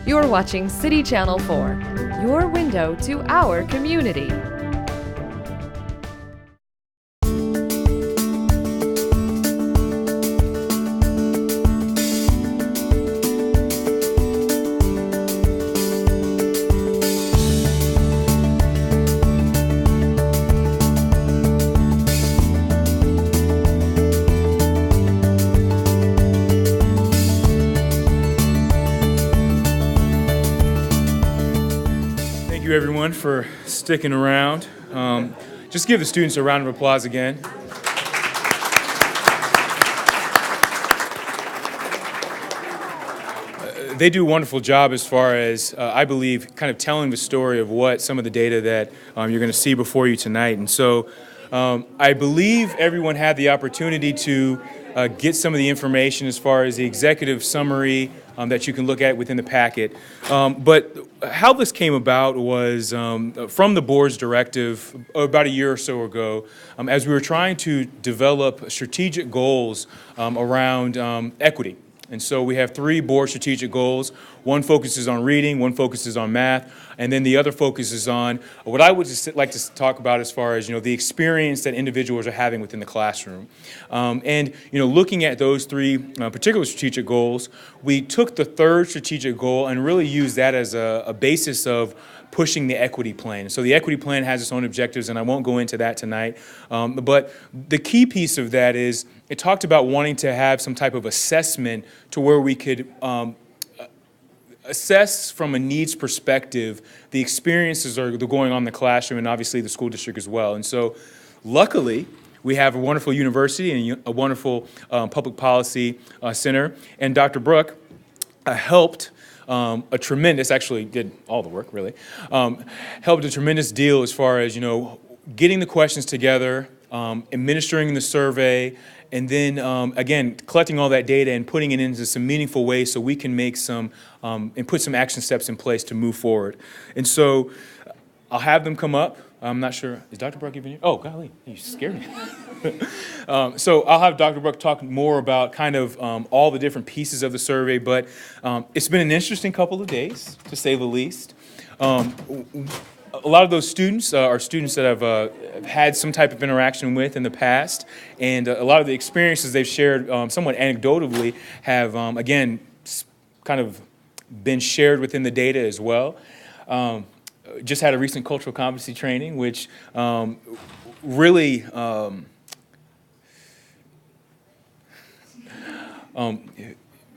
You're watching City Channel 4, your window to our community. Thank you everyone for sticking around. Just give the students a round of applause again. They do a wonderful job as far as, I believe, kind of telling the story of what some of the data that you're going to see before you tonight. And so I believe everyone had the opportunity to get some of the information as far as the executive summary that you can look at within the packet. But how this came about was from the board's directive about a year or so ago, as we were trying to develop strategic goals around equity. And so we have 3 board strategic goals. One focuses on reading, one focuses on math, and then the other focuses on what I would just like to talk about as far as, the experience that individuals are having within the classroom. And, looking at those 3 particular strategic goals, we took the 3rd strategic goal and really used that as a basis of pushing the equity plan. So the equity plan has its own objectives, and I won't go into that tonight. But the key piece of that is it talked about wanting to have some type of assessment to where we could assess from a needs perspective the experiences that are going on in the classroom and obviously the school district as well. And so luckily, we have a wonderful university and a wonderful public policy center, and Dr. Brooke helped a tremendous, actually did all the work really, helped a tremendous deal as far as, getting the questions together, administering the survey, and then, again, collecting all that data and putting it into some meaningful ways so we can make some, and put some action steps in place to move forward. And so I'll have them come up. I'm not sure, is Dr. Brooke even here? Oh, golly, you scared me. So I'll have Dr. Brooke talk more about kind of all the different pieces of the survey, but it's been an interesting couple of days, to say the least. A lot of those students are students that I've had some type of interaction with in the past, and a lot of the experiences they've shared somewhat anecdotally have, again, kind of been shared within the data as well. Just had a recent cultural competency training, which really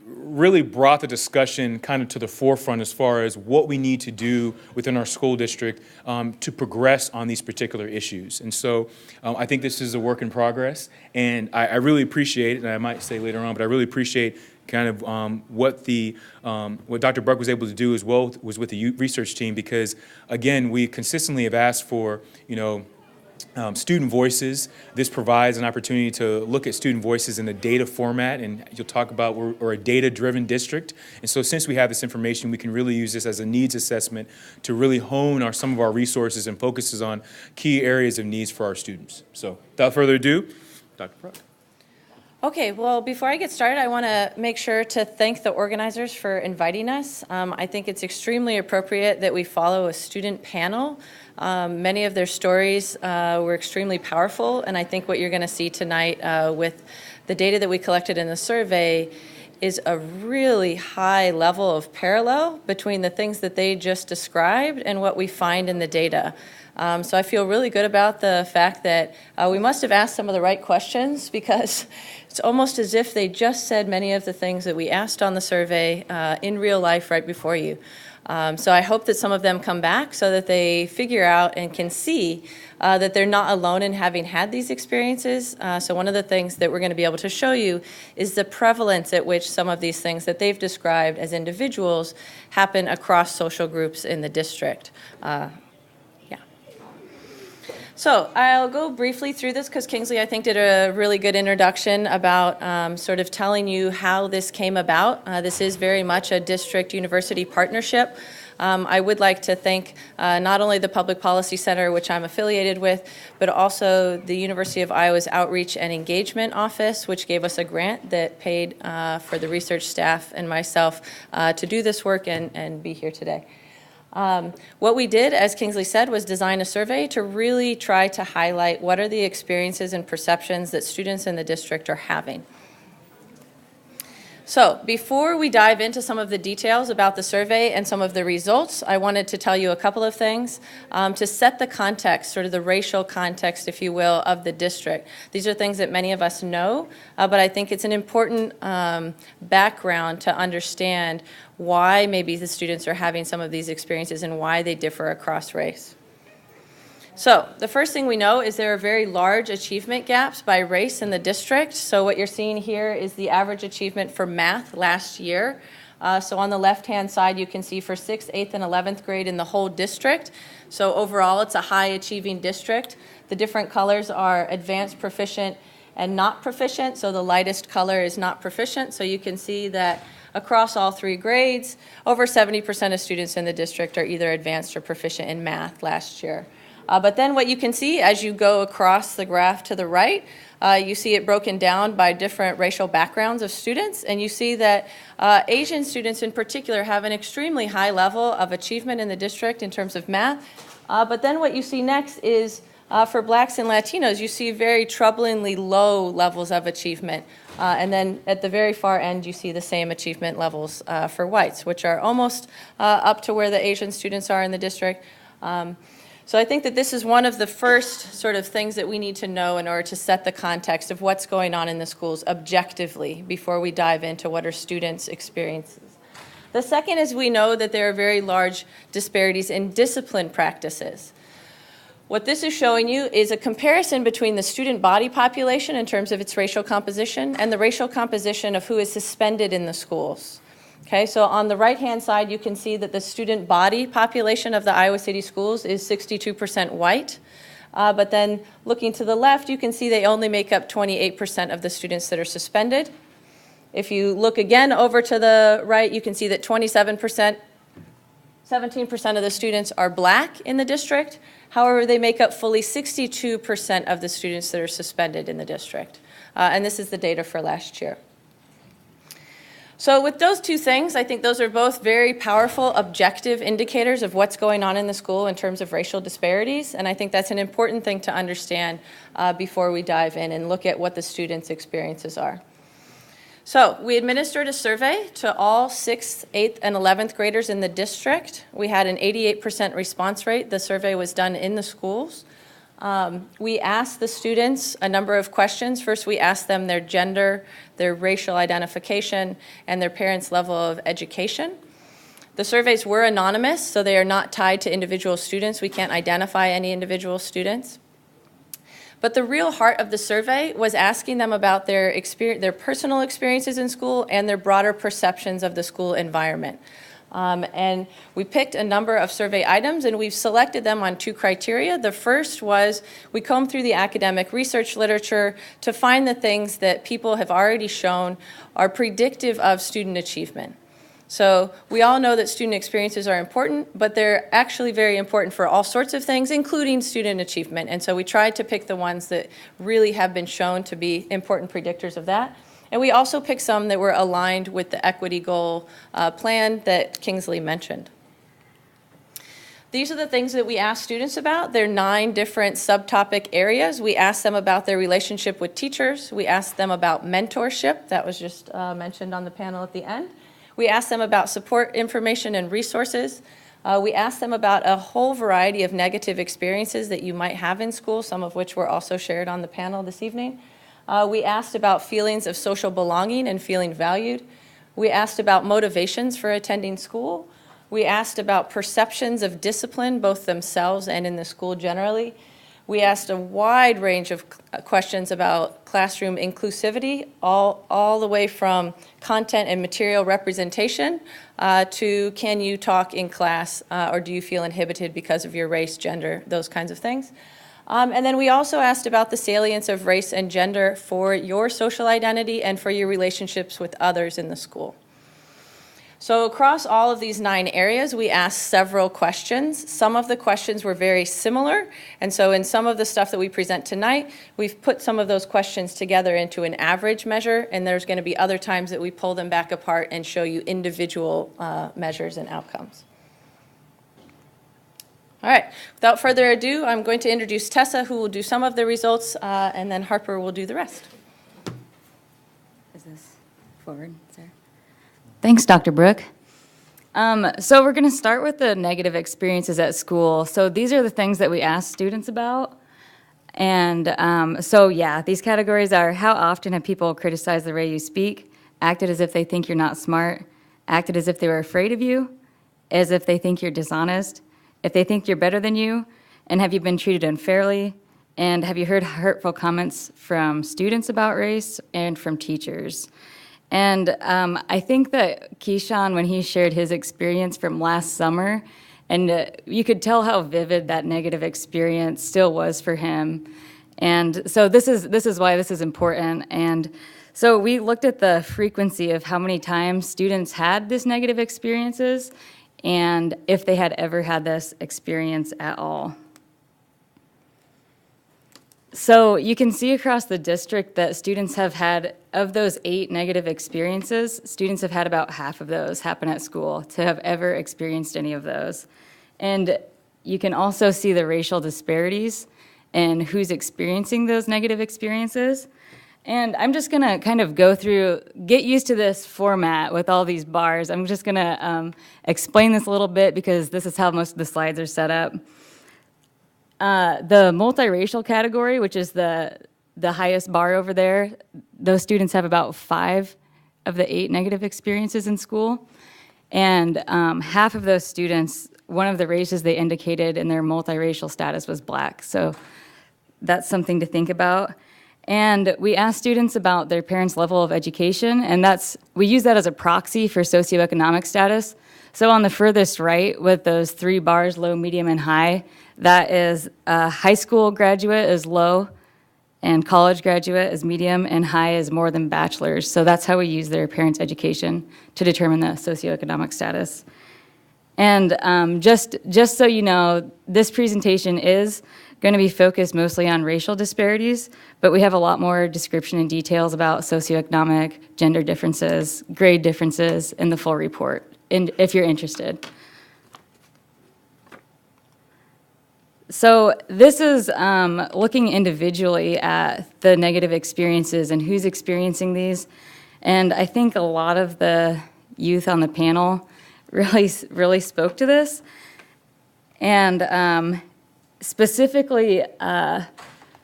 really brought the discussion kind of to the forefront as far as what we need to do within our school district to progress on these particular issues. And so I think this is a work in progress, and I really appreciate it, and I might say later on, but I really appreciate kind of what Dr. Brooke was able to do as well was with the research team, because again, we consistently have asked for, student voices. This provides an opportunity to look at student voices in a data format, and you'll talk about we're a data-driven district. And so since we have this information, we can really use this as a needs assessment to really hone some of our resources and focuses on key areas of needs for our students. So without further ado, Dr. Brooke. Okay, well, before I get started, I want to make sure to thank the organizers for inviting us. I think it's extremely appropriate that we follow a student panel. Many of their stories were extremely powerful, and I think what you're going to see tonight with the data that we collected in the survey is a really high level of parallel between the things that they just described and what we find in the data. So I feel really good about the fact that we must have asked some of the right questions, because it's almost as if they just said many of the things that we asked on the survey in real life right before you. So I hope that some of them come back so that they figure out and can see that they're not alone in having had these experiences. So one of the things that we're going to be able to show you is the prevalence at which some of these things that they've described as individuals happen across social groups in the district. So I'll go briefly through this because Kingsley, I think, did a really good introduction about sort of telling you how this came about. This is very much a district-university partnership. I would like to thank not only the Public Policy Center, which I'm affiliated with, but also the University of Iowa's Outreach and Engagement Office, which gave us a grant that paid for the research staff and myself to do this work and be here today. What we did, as Kingsley said, was design a survey to really try to highlight what are the experiences and perceptions that students in the district are having. So before we dive into some of the details about the survey and some of the results, I wanted to tell you a couple of things to set the context, sort of the racial context, if you will, of the district. These are things that many of us know, but I think it's an important background to understand why maybe the students are having some of these experiences and why they differ across race. So the first thing we know is there are very large achievement gaps by race in the district. So what you're seeing here is the average achievement for math last year. So on the left-hand side, you can see for 6th, 8th, and 11th grade in the whole district. So overall, it's a high-achieving district. The different colors are advanced, proficient, and not proficient. So the lightest color is not proficient. So you can see that across all 3 grades, over 70% of students in the district are either advanced or proficient in math last year. But then what you can see as you go across the graph to the right, you see it broken down by different racial backgrounds of students, and you see that Asian students in particular have an extremely high level of achievement in the district in terms of math. But then what you see next is for blacks and Latinos, you see very troublingly low levels of achievement. And then at the very far end, you see the same achievement levels for whites, which are almost up to where the Asian students are in the district. So I think that this is one of the first sort of things that we need to know in order to set the context of what's going on in the schools objectively before we dive into what are students' experiences. The second is we know that there are very large disparities in discipline practices. What this is showing you is a comparison between the student body population in terms of its racial composition and the racial composition of who is suspended in the schools. Okay, so on the right-hand side, you can see that the student body population of the Iowa City schools is 62% white. But then looking to the left, you can see they only make up 28% of the students that are suspended. If you look again over to the right, you can see that 17% of the students are black in the district. However, they make up fully 62% of the students that are suspended in the district. And this is the data for last year. So with those two things, I think those are both very powerful objective indicators of what's going on in the school in terms of racial disparities, and I think that's an important thing to understand before we dive in and look at what the students' experiences are. So we administered a survey to all 6th, 8th, and 11th graders in the district. We had an 88% response rate. The survey was done in the schools. We asked the students a number of questions. First, we asked them their gender, their racial identification, and their parents' level of education. The surveys were anonymous, so they are not tied to individual students. We can't identify any individual students. But the real heart of the survey was asking them about their personal experiences in school and their broader perceptions of the school environment. And we picked a number of survey items, and we've selected them on 2 criteria. The first was we combed through the academic research literature to find the things that people have already shown are predictive of student achievement. So we all know that student experiences are important, but they're actually very important for all sorts of things, including student achievement. And so we tried to pick the ones that really have been shown to be important predictors of that. And we also picked some that were aligned with the equity goal plan that Kingsley mentioned. These are the things that we asked students about. There are 9 different subtopic areas. We asked them about their relationship with teachers. We asked them about mentorship. That was just mentioned on the panel at the end. We asked them about support information and resources. We asked them about a whole variety of negative experiences that you might have in school, some of which were also shared on the panel this evening. We asked about feelings of social belonging and feeling valued. We asked about motivations for attending school. We asked about perceptions of discipline, both themselves and in the school generally. We asked a wide range of questions about classroom inclusivity, all the way from content and material representation to can you talk in class or do you feel inhibited because of your race, gender, those kinds of things. And then we also asked about the salience of race and gender for your social identity and for your relationships with others in the school. So across all of these 9 areas, we asked several questions. Some of the questions were very similar, and so in some of the stuff that we present tonight, we've put some of those questions together into an average measure, and there's going to be other times that we pull them back apart and show you individual measures and outcomes. All right, without further ado, I'm going to introduce Tessa, who will do some of the results, and then Harper will do the rest. Is this forward, Sarah? Thanks, Dr. Brooke. So we're going to start with the negative experiences at school. So these are the things that we ask students about. And so yeah, these categories are: how often have people criticized the way you speak, acted as if they think you're not smart, acted as if they were afraid of you, as if they think you're dishonest, if they think you're better than you, and have you been treated unfairly, and have you heard hurtful comments from students about race and from teachers. And I think that Keyshawn, when he shared his experience from last summer, and you could tell how vivid that negative experience still was for him. And so this is why this is important. And so we looked at the frequency of how many times students had this negative experiences and if they had ever had this experience at all. So you can see across the district that students have had, of those 8 negative experiences, students have had about half of those happen at school to have ever experienced any of those. And you can also see the racial disparities and who's experiencing those negative experiences. And I'm just going to kind of go through, get used to this format with all these bars. I'm just going to explain this a little bit because this is how most of the slides are set up. The multiracial category, which is the highest bar over there, those students have about 5 of the 8 negative experiences in school. And half of those students, one of the races they indicated in their multiracial status was Black. So that's something to think about. And we asked students about their parents' level of education, and we use that as a proxy for socioeconomic status. So on the furthest right, with those 3 bars, low, medium, and high, that is high school graduate is low, and college graduate is medium, and high is more than bachelor's. So that's how we use their parents' education to determine the socioeconomic status. And just so you know, this presentation is going to be focused mostly on racial disparities, but we have a lot more description and details about socioeconomic, gender differences, grade differences in the full report, if you're interested. So this is looking individually at the negative experiences and who's experiencing these. And I think a lot of the youth on the panel really spoke to this. And specifically,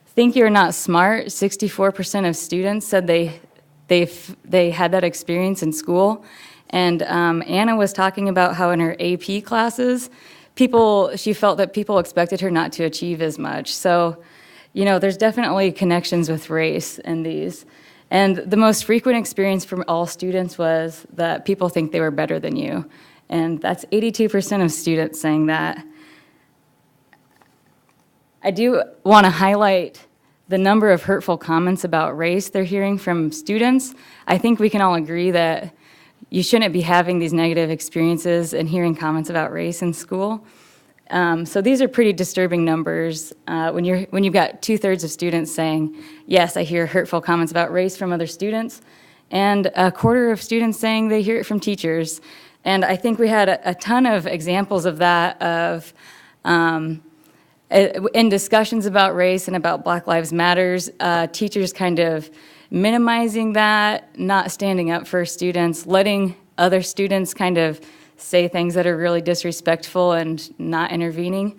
think you're not smart. 64% of students said they had that experience in school. And Anna was talking about how in her AP classes, she felt that people expected her not to achieve as much. So, you know, there's definitely connections with race in these. And the most frequent experience from all students was that people think they were better than you. And that's 82% of students saying that. I do want to highlight the number of hurtful comments about race they're hearing from students. I think we can all agree that you shouldn't be having these negative experiences and hearing comments about race in school. So these are pretty disturbing numbers when you've got 2/3 of students saying, yes, I hear hurtful comments about race from other students, and 1/4 of students saying they hear it from teachers. And I think we had a ton of examples of that, in discussions about race and about Black Lives Matters, teachers kind of minimizing that, not standing up for students, letting other students kind of say things that are really disrespectful and not intervening.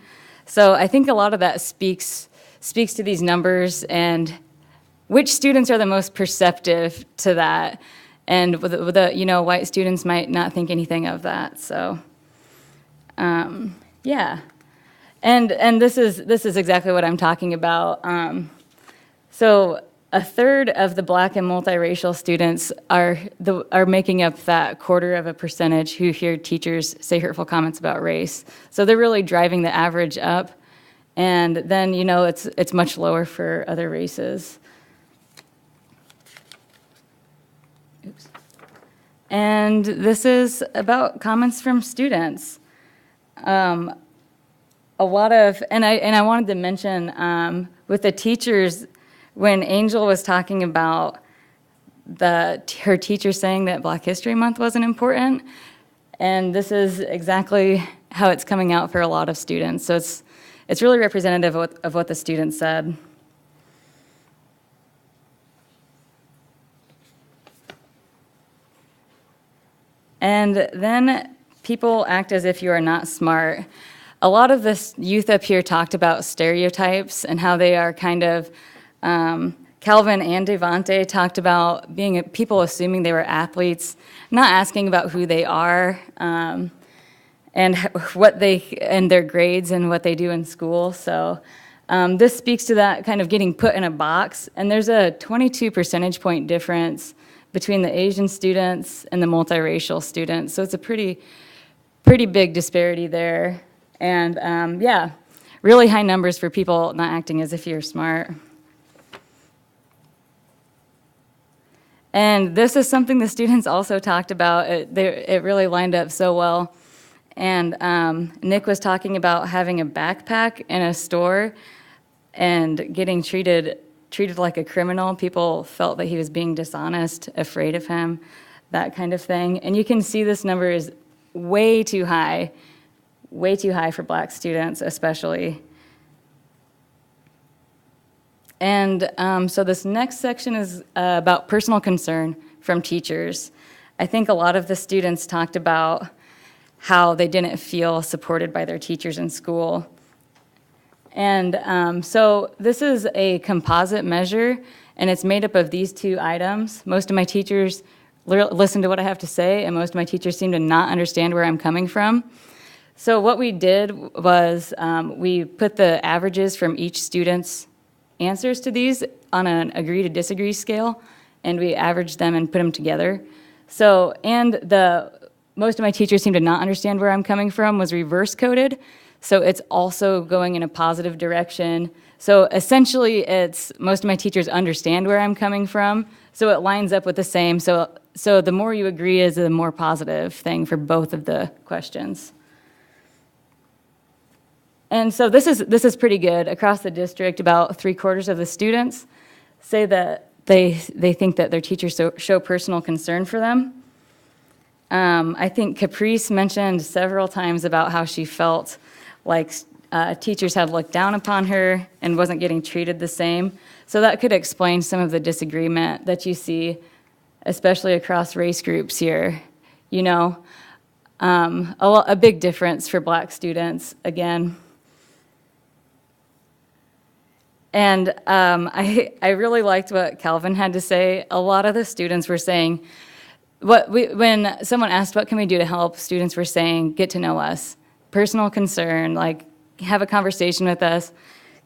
So I think a lot of that speaks to these numbers and which students are the most perceptive to that. And with the white students might not think anything of that. So, yeah. And this is exactly what I'm talking about. So 1/3 of the Black and multiracial students are making up that 1/4% who hear teachers say hurtful comments about race. So they're really driving the average up. And then, you know, it's much lower for other races. Oops. And this is about comments from students. A lot of, and I wanted to mention with the teachers, when Angel was talking about her teacher saying that Black History Month wasn't important, and this is exactly how it's coming out for a lot of students. So it's really representative of what the students said. And then people act as if you are not smart. A lot of this youth up here talked about stereotypes and how they are kind of, Calvin and Devontae talked about people assuming they were athletes, not asking about who they are, and their grades and what they do in school. So this speaks to that kind of getting put in a box. And there's a 22 percentage point difference between the Asian students and the multiracial students. So it's a pretty big disparity there. And yeah, really high numbers for people not acting as if you're smart. And this is something the students also talked about. It really lined up so well. And Nick was talking about having a backpack in a store and getting treated like a criminal. People felt that he was being dishonest, afraid of him, that kind of thing. And you can see this number is way too high for Black students especially. And so this next section is about personal concern from teachers. I think a lot of the students talked about how they didn't feel supported by their teachers in school. And so this is a composite measure, and it's made up of these two items. Most of my teachers listen to what I have to say, and most of my teachers seem to not understand where I'm coming from. So what we did was we put the averages from each student's answers to these on an agree to disagree scale, and we averaged them and put them together. So, and most of my teachers seem to not understand where I'm coming from was reverse coded. So it's also going in a positive direction. So essentially it's most of my teachers understand where I'm coming from. So it lines up with the same. So the more you agree is the more positive thing for both of the questions. And so this is pretty good. Across the district, about 3/4 of the students say that they think that their teachers show personal concern for them. I think Caprice mentioned several times about how she felt like teachers had looked down upon her and wasn't getting treated the same. So that could explain some of the disagreement that you see, especially across race groups here. You know, a big difference for Black students, again. And I really liked what Calvin had to say. A lot of the students were saying, when someone asked what can we do to help, students were saying, get to know us. Personal concern, like have a conversation with us.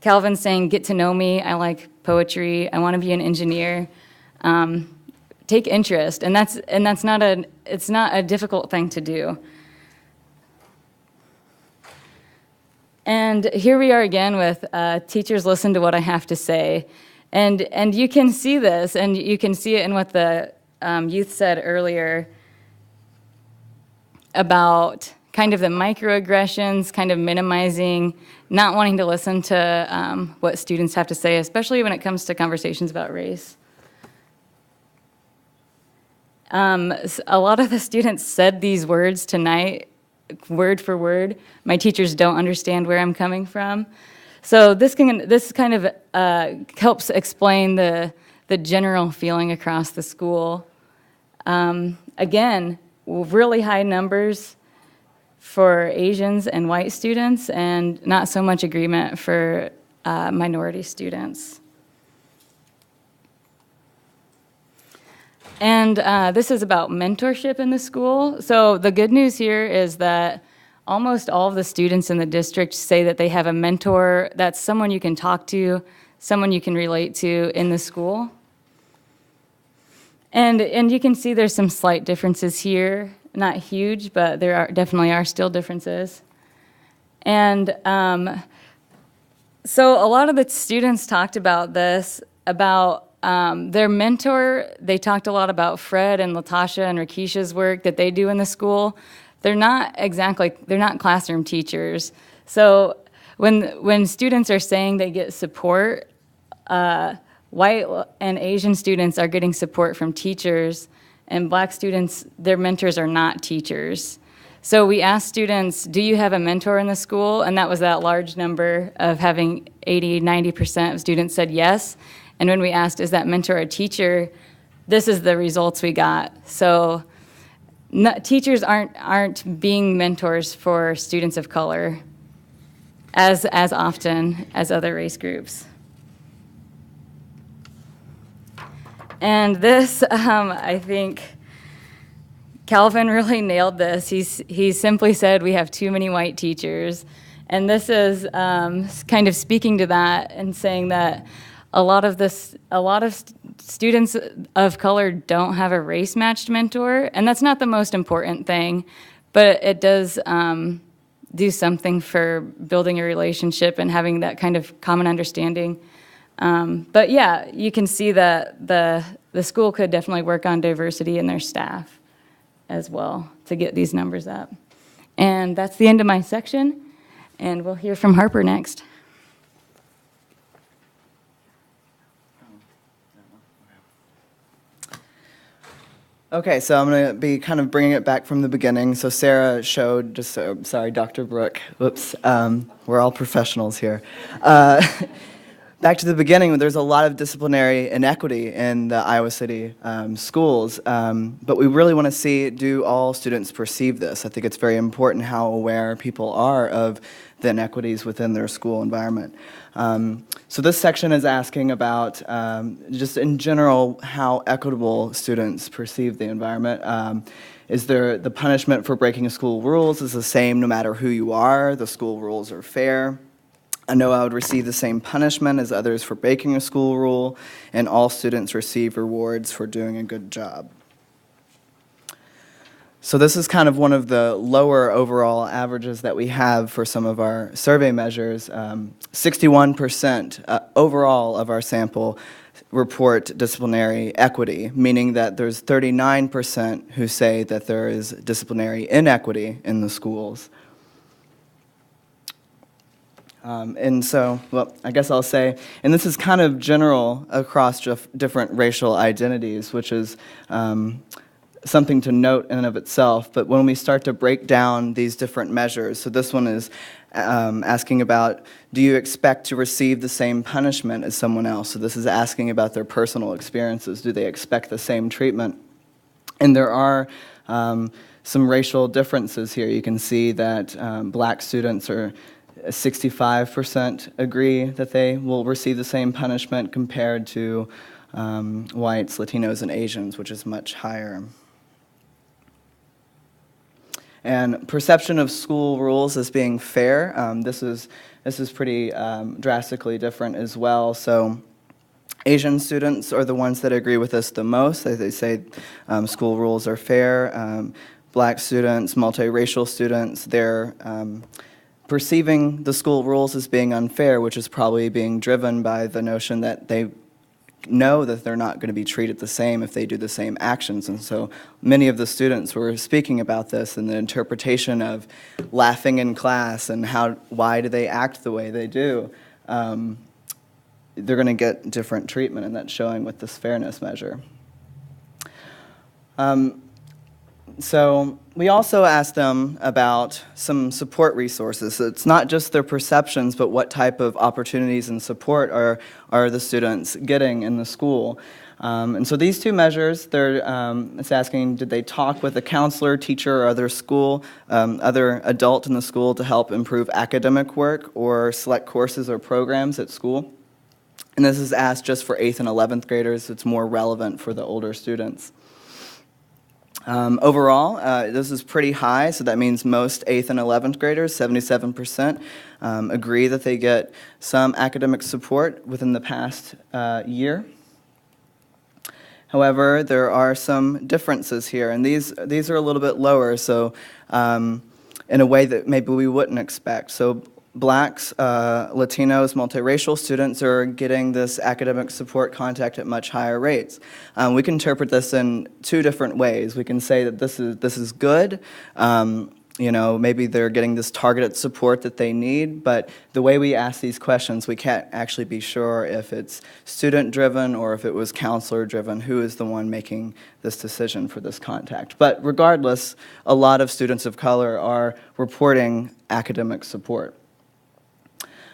Calvin's saying, get to know me. I like poetry. I want to be an engineer. Take interest, and it's not a difficult thing to do. And here we are again with teachers listen to what I have to say, and you can see this, and you can see it in what the youth said earlier about kind of the microaggressions, kind of minimizing, not wanting to listen to what students have to say, especially when it comes to conversations about race. A lot of the students said these words tonight, word for word. My teachers don't understand where I'm coming from. So this kind of helps explain the general feeling across the school. Again, really high numbers for Asians and white students, and not so much agreement for minority students. And this is about mentorship in the school. So the good news here is that almost all of the students in the district say that they have a mentor that's someone you can talk to, someone you can relate to in the school. And you can see there's some slight differences here, not huge, but there definitely are still differences. And So a lot of the students talked about this, about their mentor. They talked a lot about Fred and Latasha and Rakisha's work that they do in the school. They're not classroom teachers. So when students are saying they get support, white and Asian students are getting support from teachers, and black students, their mentors are not teachers. So we asked students, do you have a mentor in the school? And that was that large number of having 80-90% of students said yes. And when we asked, is that mentor a teacher, this is the results we got. So teachers aren't being mentors for students of color as often as other race groups. And this, I think, Calvin really nailed this. He simply said we have too many white teachers. And this is kind of speaking to that and saying that a lot of students of color don't have a race-matched mentor. And that's not the most important thing, but it does do something for building a relationship and having that kind of common understanding. But yeah, you can see that the school could definitely work on diversity in their staff as well to get these numbers up. And that's the end of my section, and we'll hear from Harper next. Okay, so I'm going to be kind of bringing it back from the beginning. So Sarah showed, sorry, Dr. Brooke, whoops, we're all professionals here. Back to the beginning, there's a lot of disciplinary inequity in the Iowa City schools, but we really want to see, do all students perceive this? I think it's very important how aware people are of the inequities within their school environment. So this section is asking about, just in general, how equitable students perceive the environment. Is there the punishment for breaking school rules is the same no matter who you are? The school rules are fair. I know I would receive the same punishment as others for breaking a school rule, and all students receive rewards for doing a good job. So this is kind of one of the lower overall averages that we have for some of our survey measures. 61% overall of our sample report disciplinary equity, meaning that there's 39% who say that there is disciplinary inequity in the schools. And so, well, I guess I'll say, and this is kind of general across different racial identities, which is something to note in and of itself. But when we start to break down these different measures, so this one is asking about, do you expect to receive the same punishment as someone else? So this is asking about their personal experiences. Do they expect the same treatment? And there are some racial differences here. You can see that black students are 65% agree that they will receive the same punishment compared to whites, Latinos, and Asians, which is much higher. And perception of school rules as being fair, this is pretty drastically different as well. So Asian students are the ones that agree with this the most. They say school rules are fair. Black students, multiracial students, they're perceiving the school rules as being unfair, which is probably being driven by the notion that they know that they're not going to be treated the same if they do the same actions. And so many of the students were speaking about this and the interpretation of laughing in class and why do they act the way they do. They're going to get different treatment, and that's showing with this fairness measure. So we also asked them about some support resources. So it's not just their perceptions, but what type of opportunities and support are the students getting in the school. And so these two measures, it's asking, did they talk with a counselor, teacher, or other adult in the school to help improve academic work or select courses or programs at school? And this is asked just for 8th and 11th graders. It's more relevant for the older students. Overall, this is pretty high, so that means most 8th and 11th graders, 77%, agree that they get some academic support within the past year. However, there are some differences here, and these are a little bit lower, so in a way that maybe we wouldn't expect. So Blacks, Latinos, multiracial students are getting this academic support contact at much higher rates. We can interpret this in two different ways. We can say that this is good. You know, maybe they're getting this targeted support that they need, but the way we ask these questions, we can't actually be sure if it's student-driven or if it was counselor-driven, who is the one making this decision for this contact. But regardless, a lot of students of color are reporting academic support.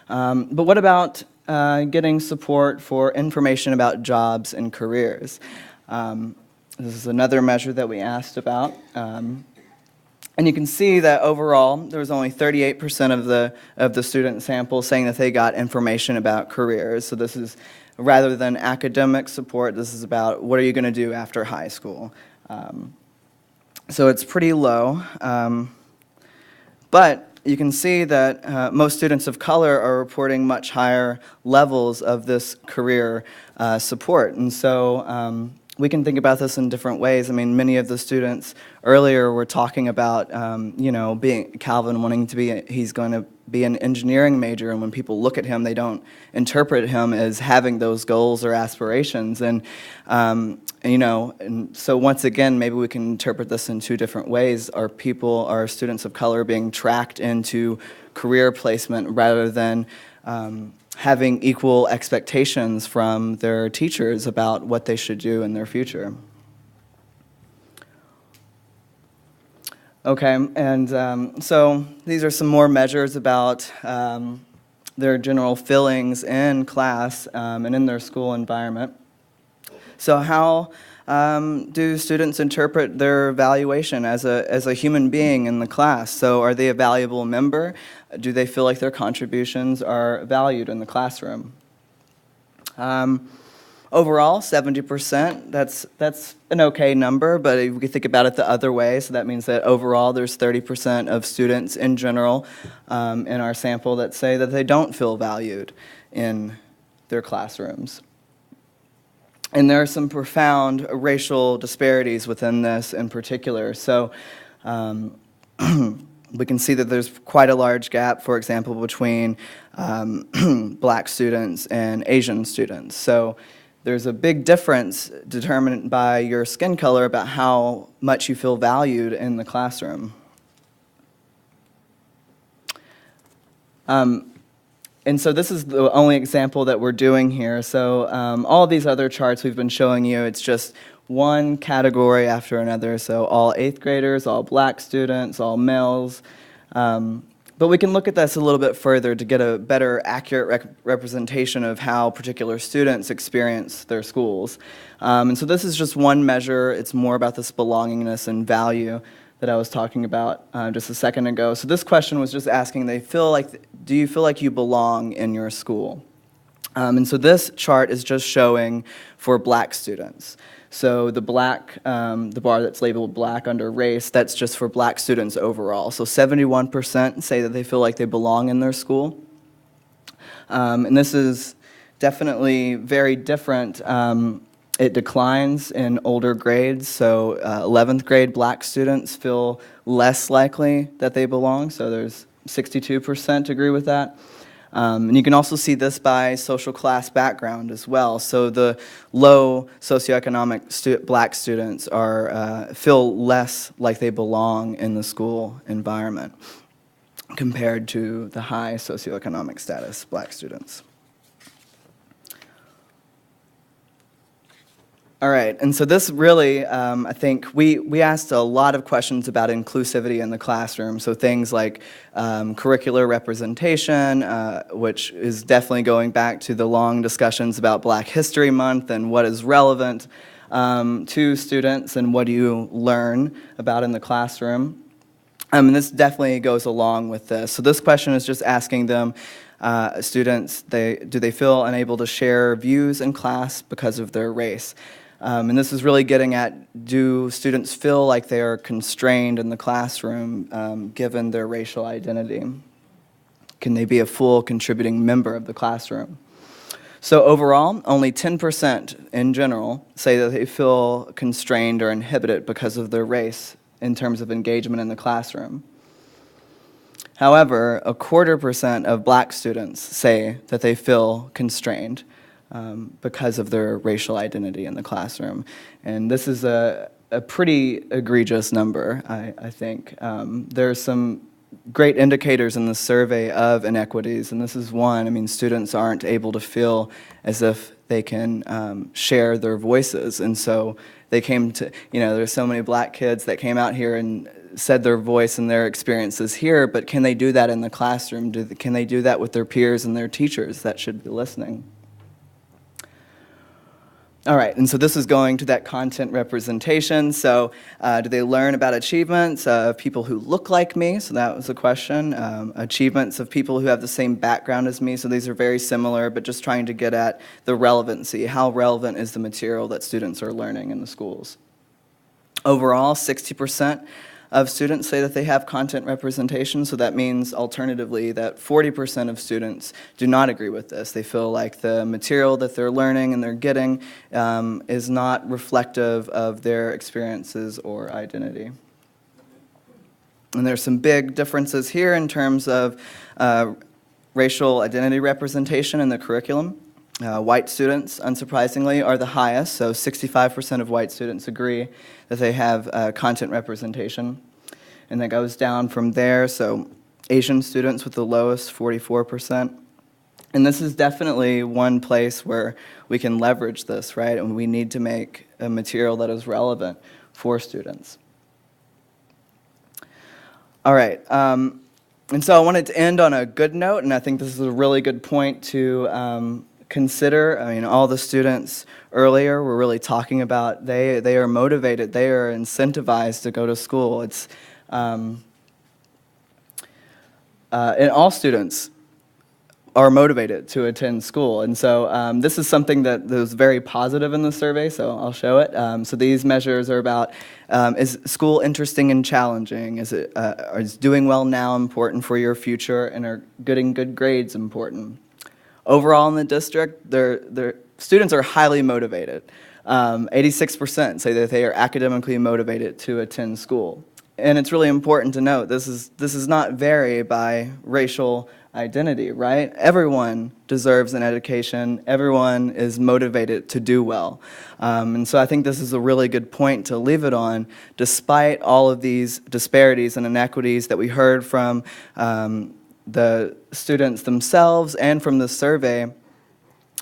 But what about getting support for information about jobs and careers? This is another measure that we asked about. And you can see that overall, there was only 38% of the student sample saying that they got information about careers. So this is, rather than academic support, this is about what are you going to do after high school. So it's pretty low. But you can see that most students of color are reporting much higher levels of this career support. And so we can think about this in different ways. I mean, many of the students earlier were talking about, you know, Calvin wanting to be, he's going to be an engineering major, and when people look at him, they don't interpret him as having those goals or aspirations. And, you know, and so once again, maybe we can interpret this in two different ways. Are students of color being tracked into career placement rather than having equal expectations from their teachers about what they should do in their future? Okay, and so these are some more measures about their general feelings in class and in their school environment. So how do students interpret their evaluation as a human being in the class? So are they a valuable member? Do they feel like their contributions are valued in the classroom? Overall, 70%, that's an okay number, but if we think about it the other way, so that means that overall there's 30% of students in general in our sample that say that they don't feel valued in their classrooms. And there are some profound racial disparities within this in particular. So we can see that there's quite a large gap, for example, between black students and Asian students. So there's a big difference determined by your skin color about how much you feel valued in the classroom. And so this is the only example that we're doing here. So all of these other charts we've been showing you, it's just one category after another. So all 8th graders, all black students, all males. But we can look at this a little bit further to get a better, accurate representation of how particular students experience their schools. And so this is just one measure. It's more about this belongingness and value that I was talking about just a second ago. So this question was just asking, do you feel like you belong in your school? And so this chart is just showing for black students. So the bar that's labeled black under race, that's just for black students overall. So 71% say that they feel like they belong in their school. And this is definitely very different. It declines in older grades. So 11th grade black students feel less likely that they belong. So there's 62% agree with that. And you can also see this by social class background as well. So the low socioeconomic black students feel less like they belong in the school environment compared to the high socioeconomic status black students. All right, and so this really, I think, we asked a lot of questions about inclusivity in the classroom, so things like curricular representation, which is definitely going back to the long discussions about Black History Month and what is relevant to students and what do you learn about in the classroom. And this definitely goes along with this. So this question is just asking them, students, do they feel unable to share views in class because of their race? And this is really getting at, do students feel like they are constrained in the classroom given their racial identity? Can they be a full contributing member of the classroom? So overall, only 10% in general say that they feel constrained or inhibited because of their race in terms of engagement in the classroom. However, 1/4% of black students say that they feel constrained because of their racial identity in the classroom. And this is a pretty egregious number, I think. There's some great indicators in the survey of inequities, and this is one. I mean, students aren't able to feel as if they can share their voices, and so they came to, there's so many black kids that came out here and said their voice and their experiences here, but can they do that in the classroom? Can they do that with their peers and their teachers that should be listening? All right, and so this is going to that content representation. So do they learn about achievements of people who look like me? So that was a question. Achievements of people who have the same background as me. So these are very similar, but just trying to get at the relevancy. How relevant is the material that students are learning in the schools? Overall, 60% of students say that they have content representation, so that means alternatively that 40% of students do not agree with this. They feel like the material that they're learning and they're getting is not reflective of their experiences or identity. And there's some big differences here in terms of racial identity representation in the curriculum. White students, unsurprisingly, are the highest, so 65% of white students agree that they have content representation. And that goes down from there, so Asian students with the lowest, 44%. And this is definitely one place where we can leverage this, right? And we need to make a material that is relevant for students. All right, and so I wanted to end on a good note, and I think this is a really good point to consider. I mean, all the students earlier were really talking about they are motivated, they are incentivized to go to school. It's and all students are motivated to attend school, and so this is something that was very positive in the survey, so I'll show it. So these measures are about, is school interesting and challenging? Is doing well now important for your future, and are getting good grades important? Overall in the district, their students are highly motivated. 86% say that they are academically motivated to attend school. And it's really important to note, this is not vary by racial identity, right? Everyone deserves an education. Everyone is motivated to do well. And so I think this is a really good point to leave it on, despite all of these disparities and inequities that we heard from the students themselves and from the survey.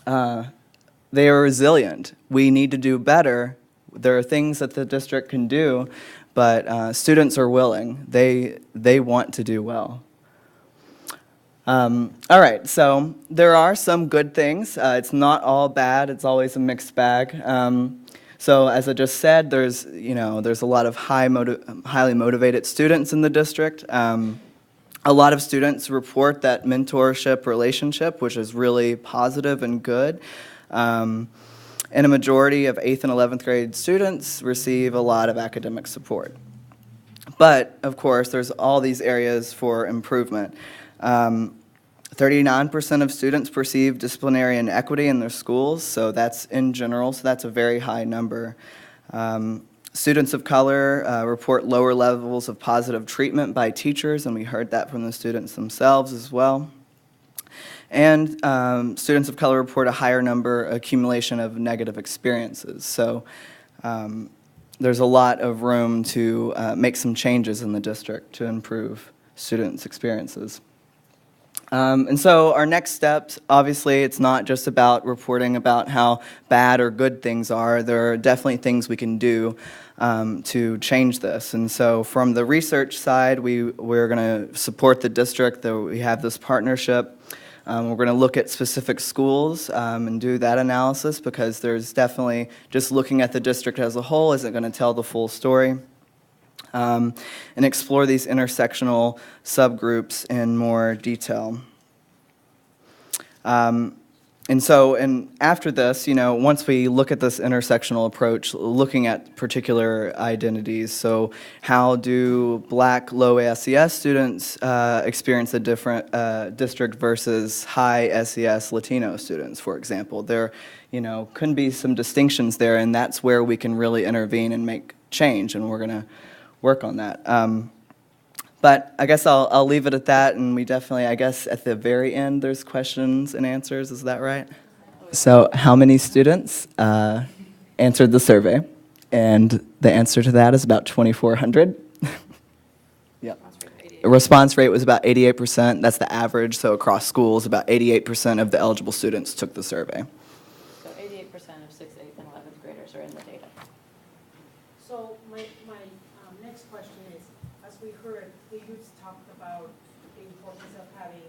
They are resilient. We need to do better. There are things that the district can do, but students are willing. They want to do well. All right, so there are some good things. It's not all bad. It's always a mixed bag. So as I just said, there's a lot of highly motivated students in the district. A lot of students report that mentorship relationship, which is really positive and good. And a majority of 8th and 11th grade students receive a lot of academic support. But, of course, there's all these areas for improvement. 39% of students perceive disciplinary inequity in their schools, so that's in general, so that's a very high number. Students of color report lower levels of positive treatment by teachers, and we heard that from the students themselves as well. And students of color report a higher accumulation of negative experiences. So there's a lot of room to make some changes in the district to improve students' experiences. And so our next steps, obviously, it's not just about reporting about how bad or good things are. There are definitely things we can do to change this. And so from the research side, we're going to support the district. We have this partnership. We're going to look at specific schools and do that analysis, because there's definitely, just looking at the district as a whole isn't going to tell the full story. And explore these intersectional subgroups in more detail. And after this, once we look at this intersectional approach, looking at particular identities, so how do Black low SES students experience a different district versus high SES Latino students, for example? There, can be some distinctions there, and that's where we can really intervene and make change, and we're going to work on that. But I guess I'll leave it at that, and we definitely, I guess at the very end, there's questions and answers, is that right? So how many students answered the survey? And the answer to that is about 2,400. Yep. The response rate was about 88%. That's the average, so across schools, about 88% of the eligible students took the survey. So 88% of 6th, 8th, and 11th graders are in the data. So my next question is, as we heard, the youth talked about the importance of having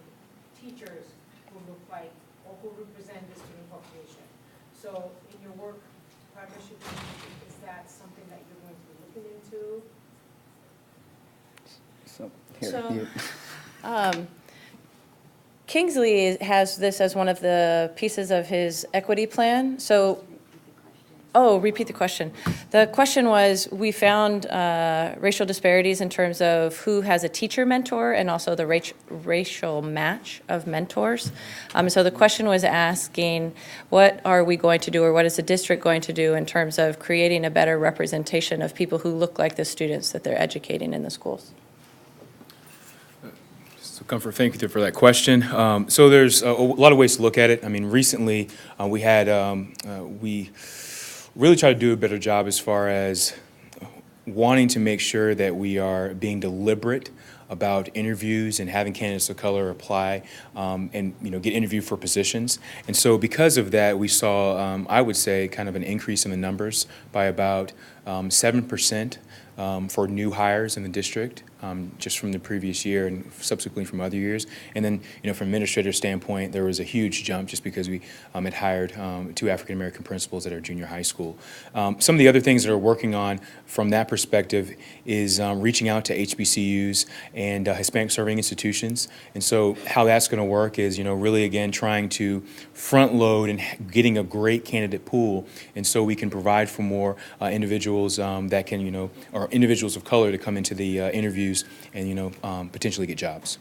teachers who look like or who represent the student population. So in your work, partnership, is that something that you're going to be looking into? So here, So- you. Kingsley has this as one of the pieces of his equity plan. So, repeat the question. The question was, we found racial disparities in terms of who has a teacher mentor and also the racial match of mentors. So the question was asking, what are we going to do, or what is the district going to do in terms of creating a better representation of people who look like the students that they're educating in the schools? So Comfort, thank you for that question. So there's a lot of ways to look at it. I mean, recently we really try to do a better job as far as wanting to make sure that we are being deliberate about interviews and having candidates of color apply and get interviewed for positions. And so because of that, we saw, I would say, kind of an increase in the numbers by about 7% for new hires in the district, just from the previous year and subsequently from other years. And then, from an administrator standpoint, there was a huge jump just because we had hired 2 African-American principals at our junior high school. Some of the other things that we're working on from that perspective is reaching out to HBCUs and Hispanic serving institutions. And so how that's going to work is, really, again, trying to front load and getting a great candidate pool. And so we can provide for more individuals that can, or individuals of color to come into the interviews and, potentially get jobs.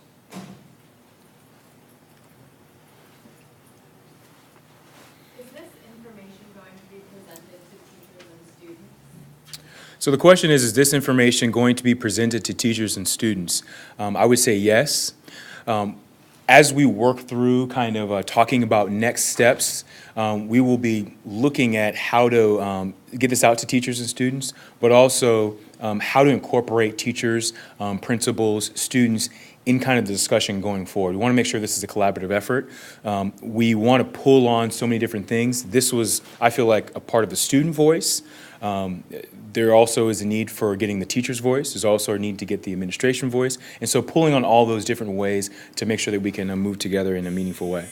Is this information going to be presented to teachers and students? So the question is this information going to be presented to teachers and students? I would say yes. As we work through kind of talking about next steps, we will be looking at how to get this out to teachers and students, but also how to incorporate teachers, principals, students in kind of the discussion going forward. We want to make sure this is a collaborative effort. We want to pull on so many different things. This was, I feel like, a part of the student voice. There also is a need for getting the teacher's voice. There's also a need to get the administration voice. And so pulling on all those different ways to make sure that we can move together in a meaningful way.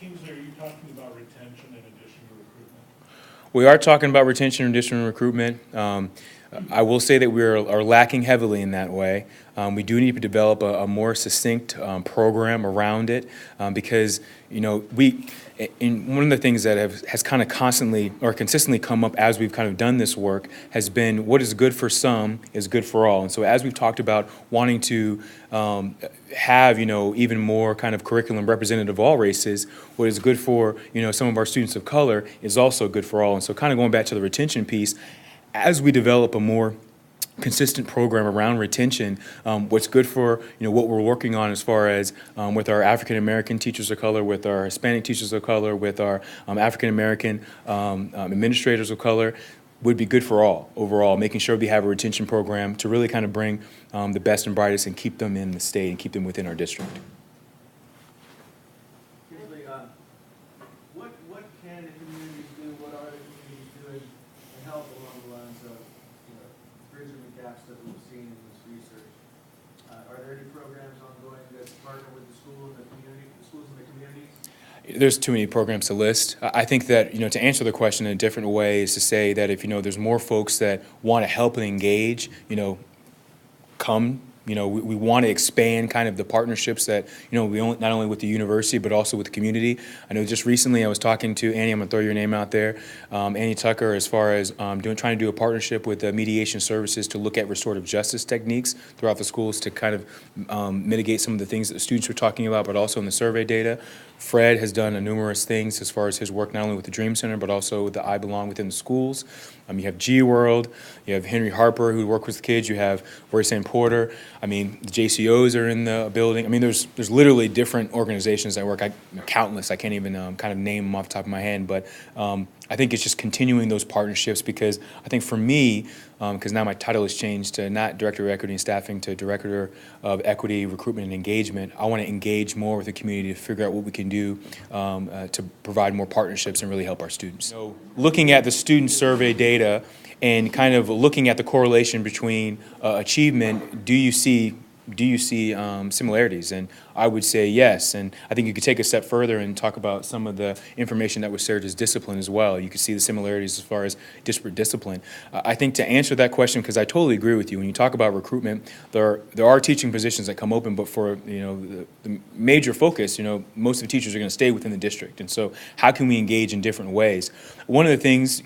Kingsley, are you talking about retention in addition to recruitment? We are talking about retention in addition to recruitment. I will say that we are lacking heavily in that way. We do need to develop a more succinct program around it because, one of the things that has kind of constantly or consistently come up as we've kind of done this work has been what is good for some is good for all. And so as we've talked about wanting to have, even more kind of curriculum representative of all races, what is good for, some of our students of color is also good for all. And so kind of going back to the retention piece, as we develop a more consistent program around retention, what's good for what we're working on as far as with our African American teachers of color, with our Hispanic teachers of color, with our African American administrators of color, would be good for all overall, making sure we have a retention program to really kind of bring the best and brightest and keep them in the state and keep them within our district. What can the communities do? What are the communities doing to help along the lines of bridging the gaps that we've seen in this research? Are there any programs ongoing that partner with the school and the community, the schools and the communities? There's too many programs to list. I think that, to answer the question in a different way is to say that if, there's more folks that want to help and engage, come we want to expand kind of the partnerships that, not only with the university, but also with the community. I know just recently I was talking to Annie, I'm going to throw your name out there, Annie Tucker, as far as trying to do a partnership with mediation services to look at restorative justice techniques throughout the schools to kind of mitigate some of the things that the students were talking about, but also in the survey data. Fred has done numerous things as far as his work, not only with the Dream Center, but also with the I Belong within the schools. You have G World, you have Henry Harper, who works with kids, you have Roy St. Porter. The JCOs are in the building. There's literally different organizations that work, countless. I can't even kind of name them off the top of my head, but I think it's just continuing those partnerships, because I think for me, because now my title has changed to not Director of Equity and Staffing to Director of Equity, Recruitment, and Engagement, I want to engage more with the community to figure out what we can do to provide more partnerships and really help our students. So looking at the student survey data and kind of looking at the correlation between achievement, do you see similarities? And I would say yes. And I think you could take a step further and talk about some of the information that was shared as discipline as well. You could see the similarities as far as disparate discipline. I think to answer that question, because I totally agree with you, when you talk about recruitment, there are teaching positions that come open, but for the major focus, most of the teachers are going to stay within the district. And so how can we engage in different ways? One of the things,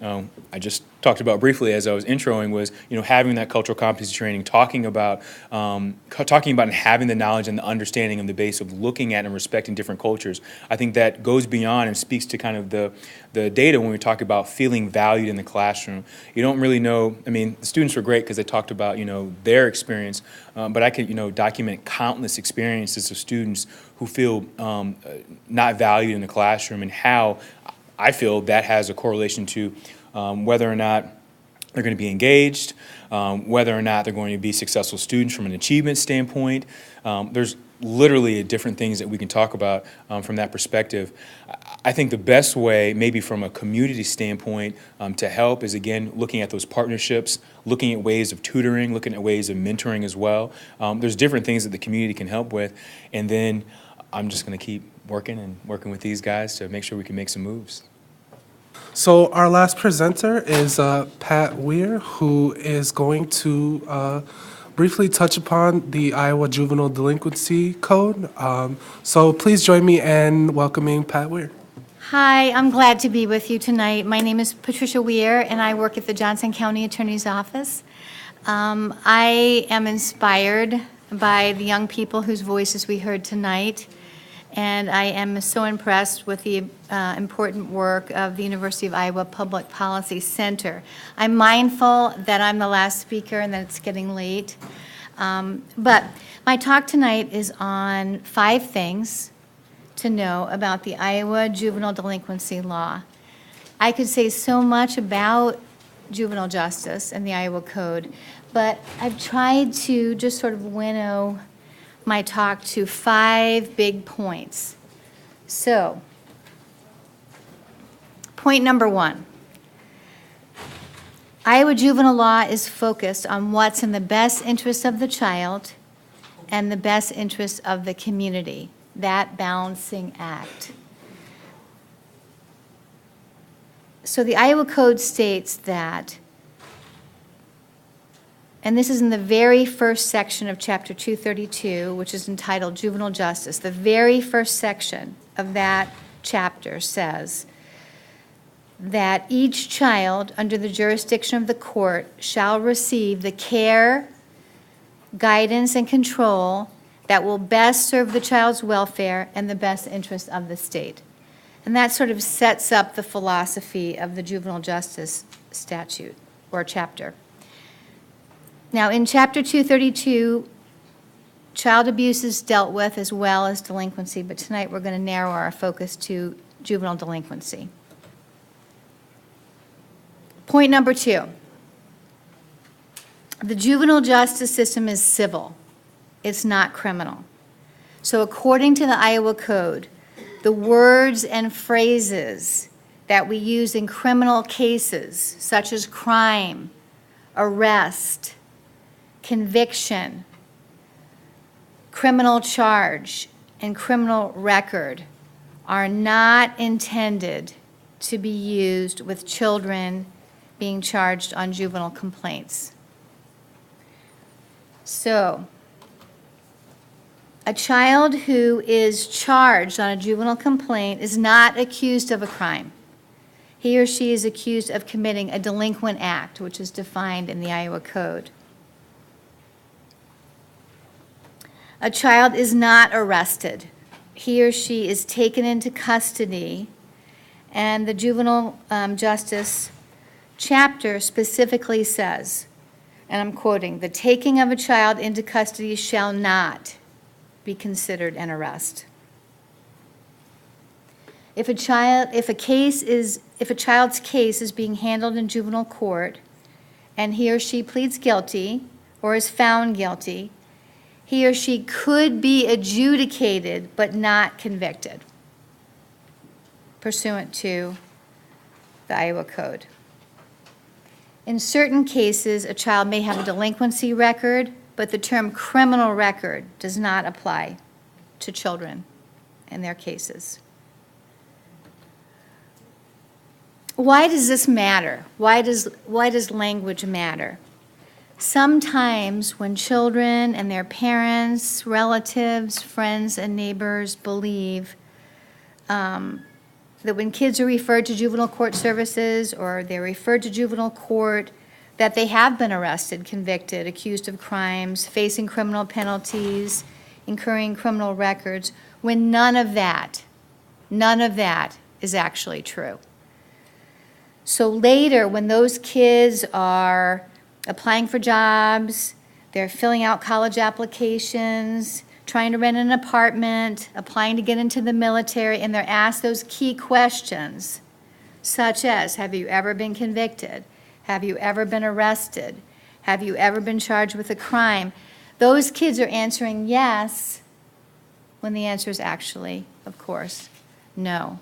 I just talked about briefly as I was introing was, having that cultural competency training, talking about and having the knowledge and the understanding of the base of looking at and respecting different cultures. I think that goes beyond and speaks to kind of the data when we talk about feeling valued in the classroom. You don't really know, the students were great because they talked about, their experience, but I could, document countless experiences of students who feel not valued in the classroom, and how I feel that has a correlation to whether or not they're going to be engaged, whether or not they're going to be successful students from an achievement standpoint. There's literally different things that we can talk about from that perspective. I think the best way, maybe from a community standpoint, to help is, again, looking at those partnerships, looking at ways of tutoring, looking at ways of mentoring as well. There's different things that the community can help with, and then I'm just going to keep working with these guys to make sure we can make some moves. So our last presenter is Pat Weir, who is going to briefly touch upon the Iowa Juvenile Delinquency Code. So please join me in welcoming Pat Weir. Hi, I'm glad to be with you tonight. My name is Patricia Weir, and I work at the Johnson County Attorney's Office. I am inspired by the young people whose voices we heard tonight, and I am so impressed with the important work of the University of Iowa Public Policy Center. I'm mindful that I'm the last speaker and that it's getting late, but my talk tonight is on 5 things to know about the Iowa Juvenile Delinquency Law. I could say so much about juvenile justice and the Iowa Code, but I've tried to just sort of winnow my talk to 5 big points. So, point number 1. Iowa juvenile law is focused on what's in the best interest of the child and the best interest of the community, that balancing act. So the Iowa Code states that, and this is in the very first section of Chapter 232, which is entitled Juvenile Justice. The very first section of that chapter says that each child under the jurisdiction of the court shall receive the care, guidance, and control that will best serve the child's welfare and the best interest of the state. And that sort of sets up the philosophy of the juvenile justice statute or chapter. Now, in Chapter 232, child abuse is dealt with as well as delinquency, but tonight we're going to narrow our focus to juvenile delinquency. Point number 2. The juvenile justice system is civil. It's not criminal. So according to the Iowa Code, the words and phrases that we use in criminal cases, such as crime, arrest, conviction, criminal charge, and criminal record, are not intended to be used with children being charged on juvenile complaints. So, a child who is charged on a juvenile complaint is not accused of a crime. He or she is accused of committing a delinquent act, which is defined in the Iowa Code. A child is not arrested. He or she is taken into custody, and the Juvenile Justice Chapter specifically says, and I'm quoting, "The taking of a child into custody shall not be considered an arrest." If a child's case is being handled in juvenile court and he or she pleads guilty or is found guilty, he or she could be adjudicated but not convicted pursuant to the Iowa Code. In certain cases, a child may have a delinquency record, but the term criminal record does not apply to children in their cases. Why does this matter? Why does language matter? Sometimes when children and their parents, relatives, friends, and neighbors believe that when kids are referred to juvenile court services or they're referred to juvenile court, that they have been arrested, convicted, accused of crimes, facing criminal penalties, incurring criminal records, when none of that is actually true. So later, when those kids are applying for jobs, they're filling out college applications, trying to rent an apartment, applying to get into the military, and they're asked those key questions, such as, have you ever been convicted? Have you ever been arrested? Have you ever been charged with a crime? Those kids are answering yes, when the answer is actually, of course, no.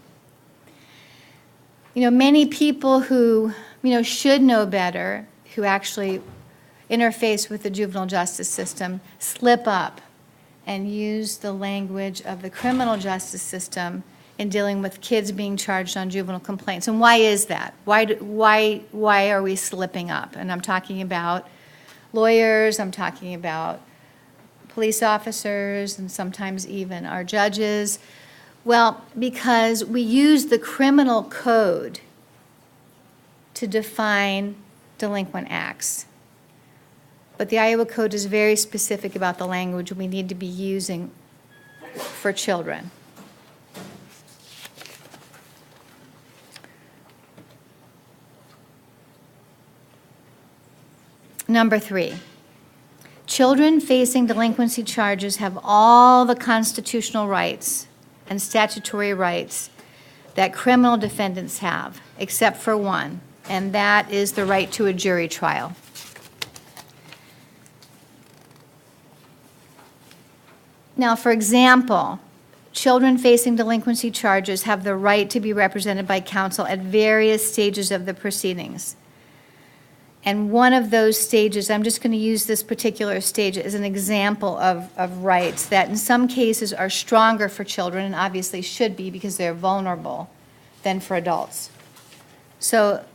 Many people who, should know better, who actually interface with the juvenile justice system, slip up and use the language of the criminal justice system in dealing with kids being charged on juvenile complaints. And why is that? Why are we slipping up? And I'm talking about lawyers, I'm talking about police officers, and sometimes even our judges. Well, because we use the criminal code to define delinquent acts. But the Iowa Code is very specific about the language we need to be using for children. Number 3, children facing delinquency charges have all the constitutional rights and statutory rights that criminal defendants have, except for one, and that is the right to a jury trial. Now, for example, children facing delinquency charges have the right to be represented by counsel at various stages of the proceedings. And one of those stages, I'm just going to use this particular stage as an example of rights that in some cases are stronger for children, and obviously should be because they're vulnerable, than for adults. So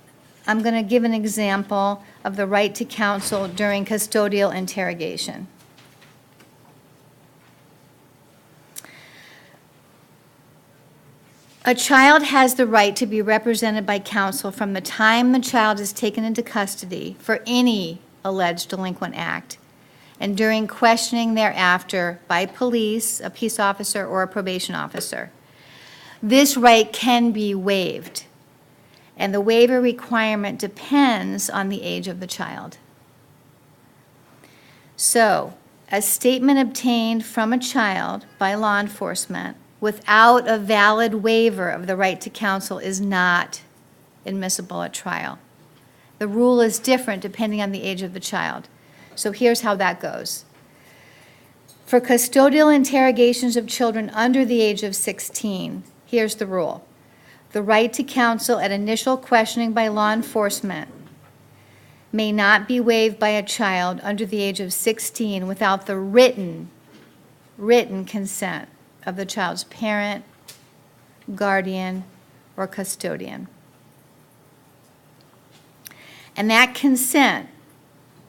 I'm going to give an example of the right to counsel during custodial interrogation. A child has the right to be represented by counsel from the time the child is taken into custody for any alleged delinquent act, and during questioning thereafter by police, a peace officer, or a probation officer. This right can be waived, and the waiver requirement depends on the age of the child. So, a statement obtained from a child by law enforcement without a valid waiver of the right to counsel is not admissible at trial. The rule is different depending on the age of the child. So here's how that goes. For custodial interrogations of children under the age of 16, here's the rule. The right to counsel at initial questioning by law enforcement may not be waived by a child under the age of 16 without the written consent of the child's parent, guardian, or custodian. And that consent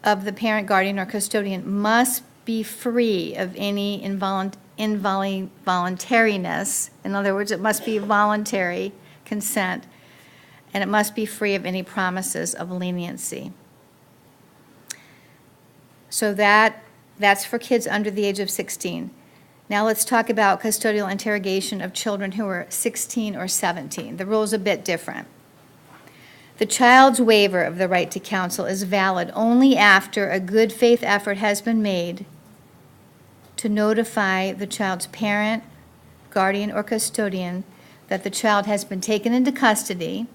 of the parent, guardian, or custodian must be free of any involuntariness. In other words, it must be voluntary consent, and it must be free of any promises of leniency. So that's for kids under the age of 16. Now let's talk about custodial interrogation of children who are 16 or 17. The rule is a bit different. The child's waiver of the right to counsel is valid only after a good faith effort has been made to notify the child's parent, guardian, or custodian that the child has been taken into custody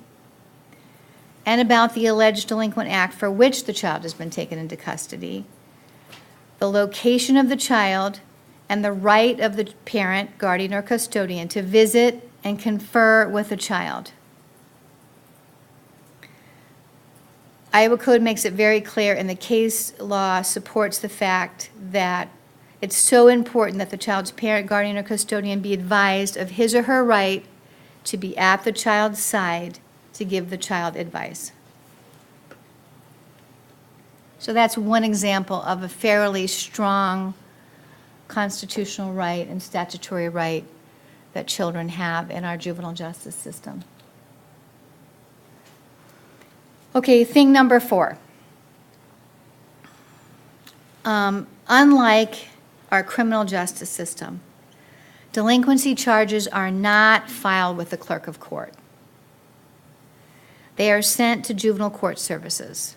and about the alleged delinquent act for which the child has been taken into custody, the location of the child, and the right of the parent, guardian, or custodian to visit and confer with the child. Iowa Code makes it very clear, and the case law supports the fact that it's so important that the child's parent, guardian, or custodian be advised of his or her right to be at the child's side to give the child advice. So that's one example of a fairly strong constitutional right and statutory right that children have in our juvenile justice system. Okay, thing number 4. Unlike our criminal justice system, delinquency charges are not filed with the Clerk of Court. They are sent to Juvenile Court Services,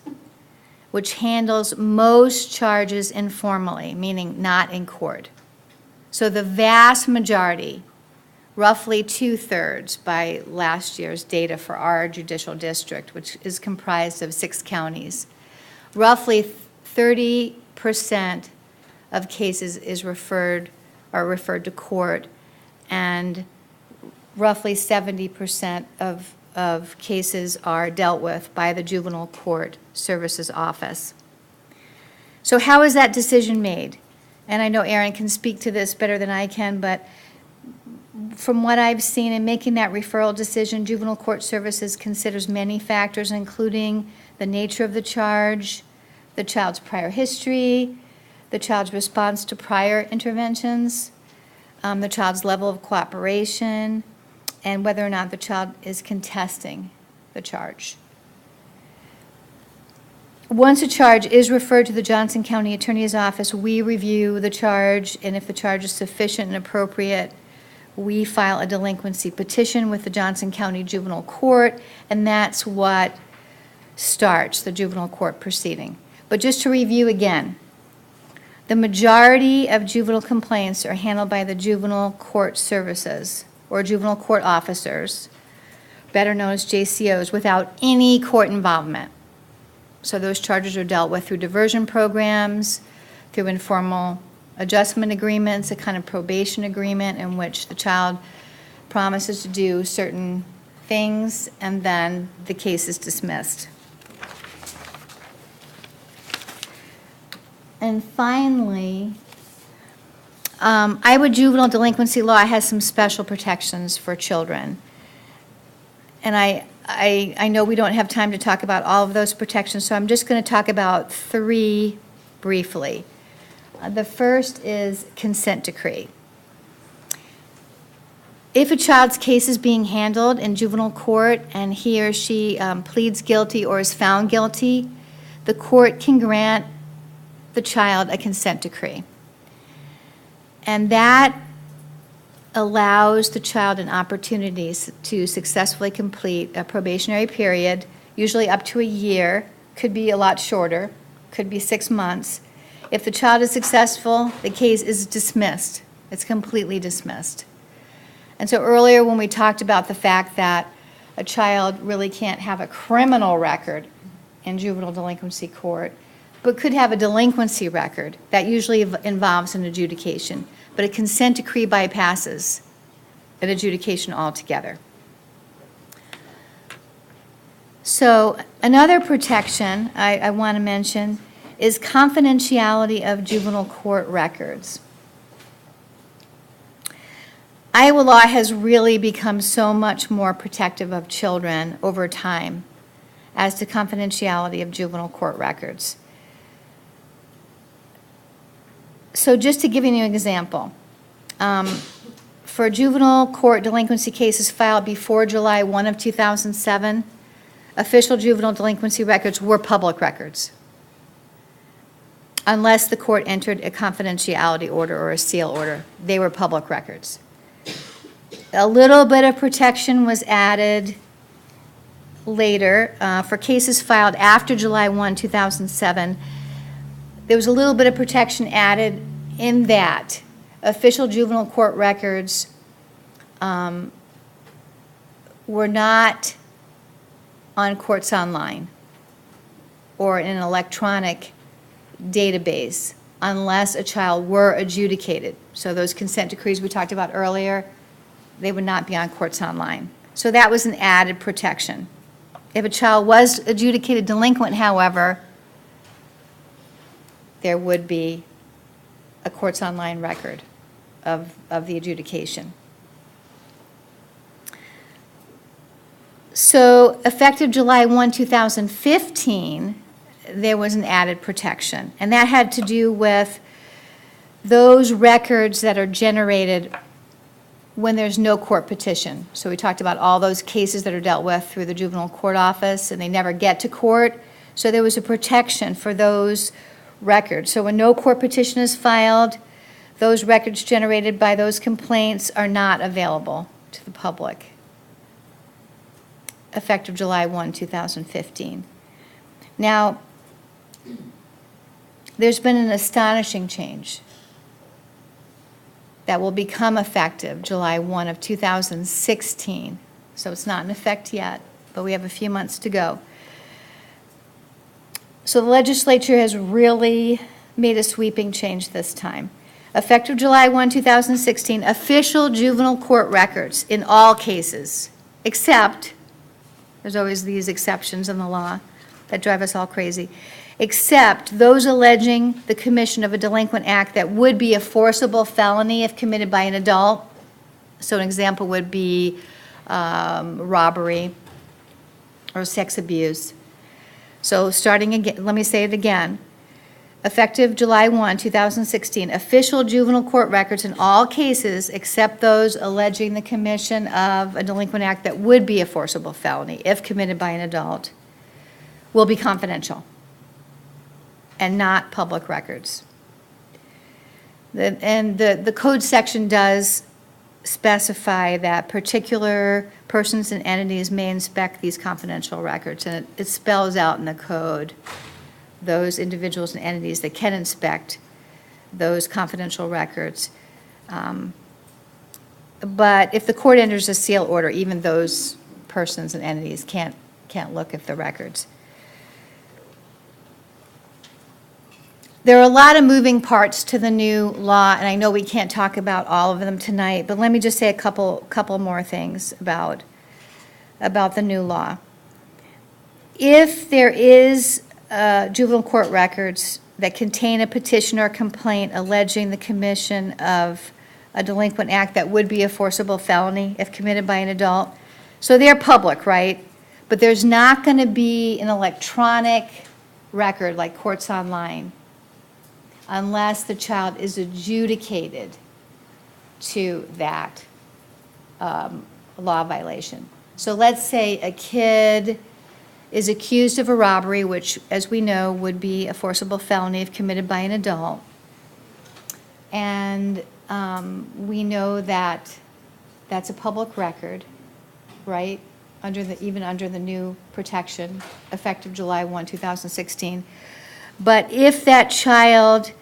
which handles most charges informally, meaning not in court. So the vast majority, roughly 2/3 by last year's data for our judicial district, which is comprised of 6 counties, roughly 30% of cases are referred to court, and roughly 70% of cases are dealt with by the Juvenile Court Services Office. So how is that decision made? And I know Aaron can speak to this better than I can, but from what I've seen in making that referral decision, Juvenile Court Services considers many factors, including the nature of the charge, the child's prior history, the child's response to prior interventions, the child's level of cooperation, and whether or not the child is contesting the charge. Once a charge is referred to the Johnson County Attorney's Office, we review the charge, and if the charge is sufficient and appropriate, we file a delinquency petition with the Johnson County Juvenile Court, and that's what starts the juvenile court proceeding. But just to review again, the majority of juvenile complaints are handled by the Juvenile Court Services, or juvenile court officers, better known as JCOs, without any court involvement. So those charges are dealt with through diversion programs, through informal adjustment agreements, a kind of probation agreement in which the child promises to do certain things, and then the case is dismissed. And finally, Iowa Juvenile Delinquency Law has some special protections for children. And I know we don't have time to talk about all of those protections, so I'm just going to talk about 3 briefly. The first is consent decree. If a child's case is being handled in juvenile court and he or she pleads guilty or is found guilty, the court can grant the child a consent decree. And that allows the child an opportunity to successfully complete a probationary period, usually up to a year, could be a lot shorter, could be 6 months. If the child is successful, the case is dismissed. It's completely dismissed. And so earlier when we talked about the fact that a child really can't have a criminal record in juvenile delinquency court, but could have a delinquency record, that usually involves an adjudication. But a consent decree bypasses an adjudication altogether. So another protection I want to mention is confidentiality of juvenile court records. Iowa law has really become so much more protective of children over time as to confidentiality of juvenile court records. So just to give you an example, for juvenile court delinquency cases filed before July 1 of 2007, official juvenile delinquency records were public records, unless the court entered a confidentiality order or a seal order. They were public records. A little bit of protection was added later for cases filed after July 1, 2007. There was a little bit of protection added in that official juvenile court records were not on Courts Online or in an electronic database unless a child were adjudicated. So those consent decrees we talked about earlier, they would not be on Courts Online. So that was an added protection. If a child was adjudicated delinquent, however, there would be a Courts Online record of the adjudication. So effective July 1, 2015, there was an added protection. And that had to do with those records that are generated when there's no court petition. So we talked about all those cases that are dealt with through the juvenile court office and they never get to court. So there was a protection for those records. So when no court petition is filed, those records generated by those complaints are not available to the public. Effective July 1, 2015. Now, there's been an astonishing change that will become effective July 1 of 2016. So it's not in effect yet, but we have a few months to go. So the legislature has really made a sweeping change this time. Effective July 1, 2016, official juvenile court records in all cases, except, there's always these exceptions in the law that drive us all crazy, except those alleging the commission of a delinquent act that would be a forcible felony if committed by an adult. So an example would be robbery or sex abuse. So starting again, let me say it again. Effective July 1, 2016, official juvenile court records in all cases except those alleging the commission of a delinquent act that would be a forcible felony if committed by an adult will be confidential and not public records. The code section does specify that particular persons and entities may inspect these confidential records, and it spells out in the code those individuals and entities that can inspect those confidential records. But if the court enters a seal order, even those persons and entities can't look at the records. There are a lot of moving parts to the new law, and I know we can't talk about all of them tonight, but let me just say a couple more things about the new law. If there is juvenile court records that contain a petition or complaint alleging the commission of a delinquent act that would be a forcible felony if committed by an adult, so they're public, right? But there's not going to be an electronic record like Courts Online unless the child is adjudicated to that law violation. So let's say a kid is accused of a robbery, which, as we know, would be a forcible felony if committed by an adult. And we know that that's a public record, right? Even under the new protection, effective July 1, 2016. But if that child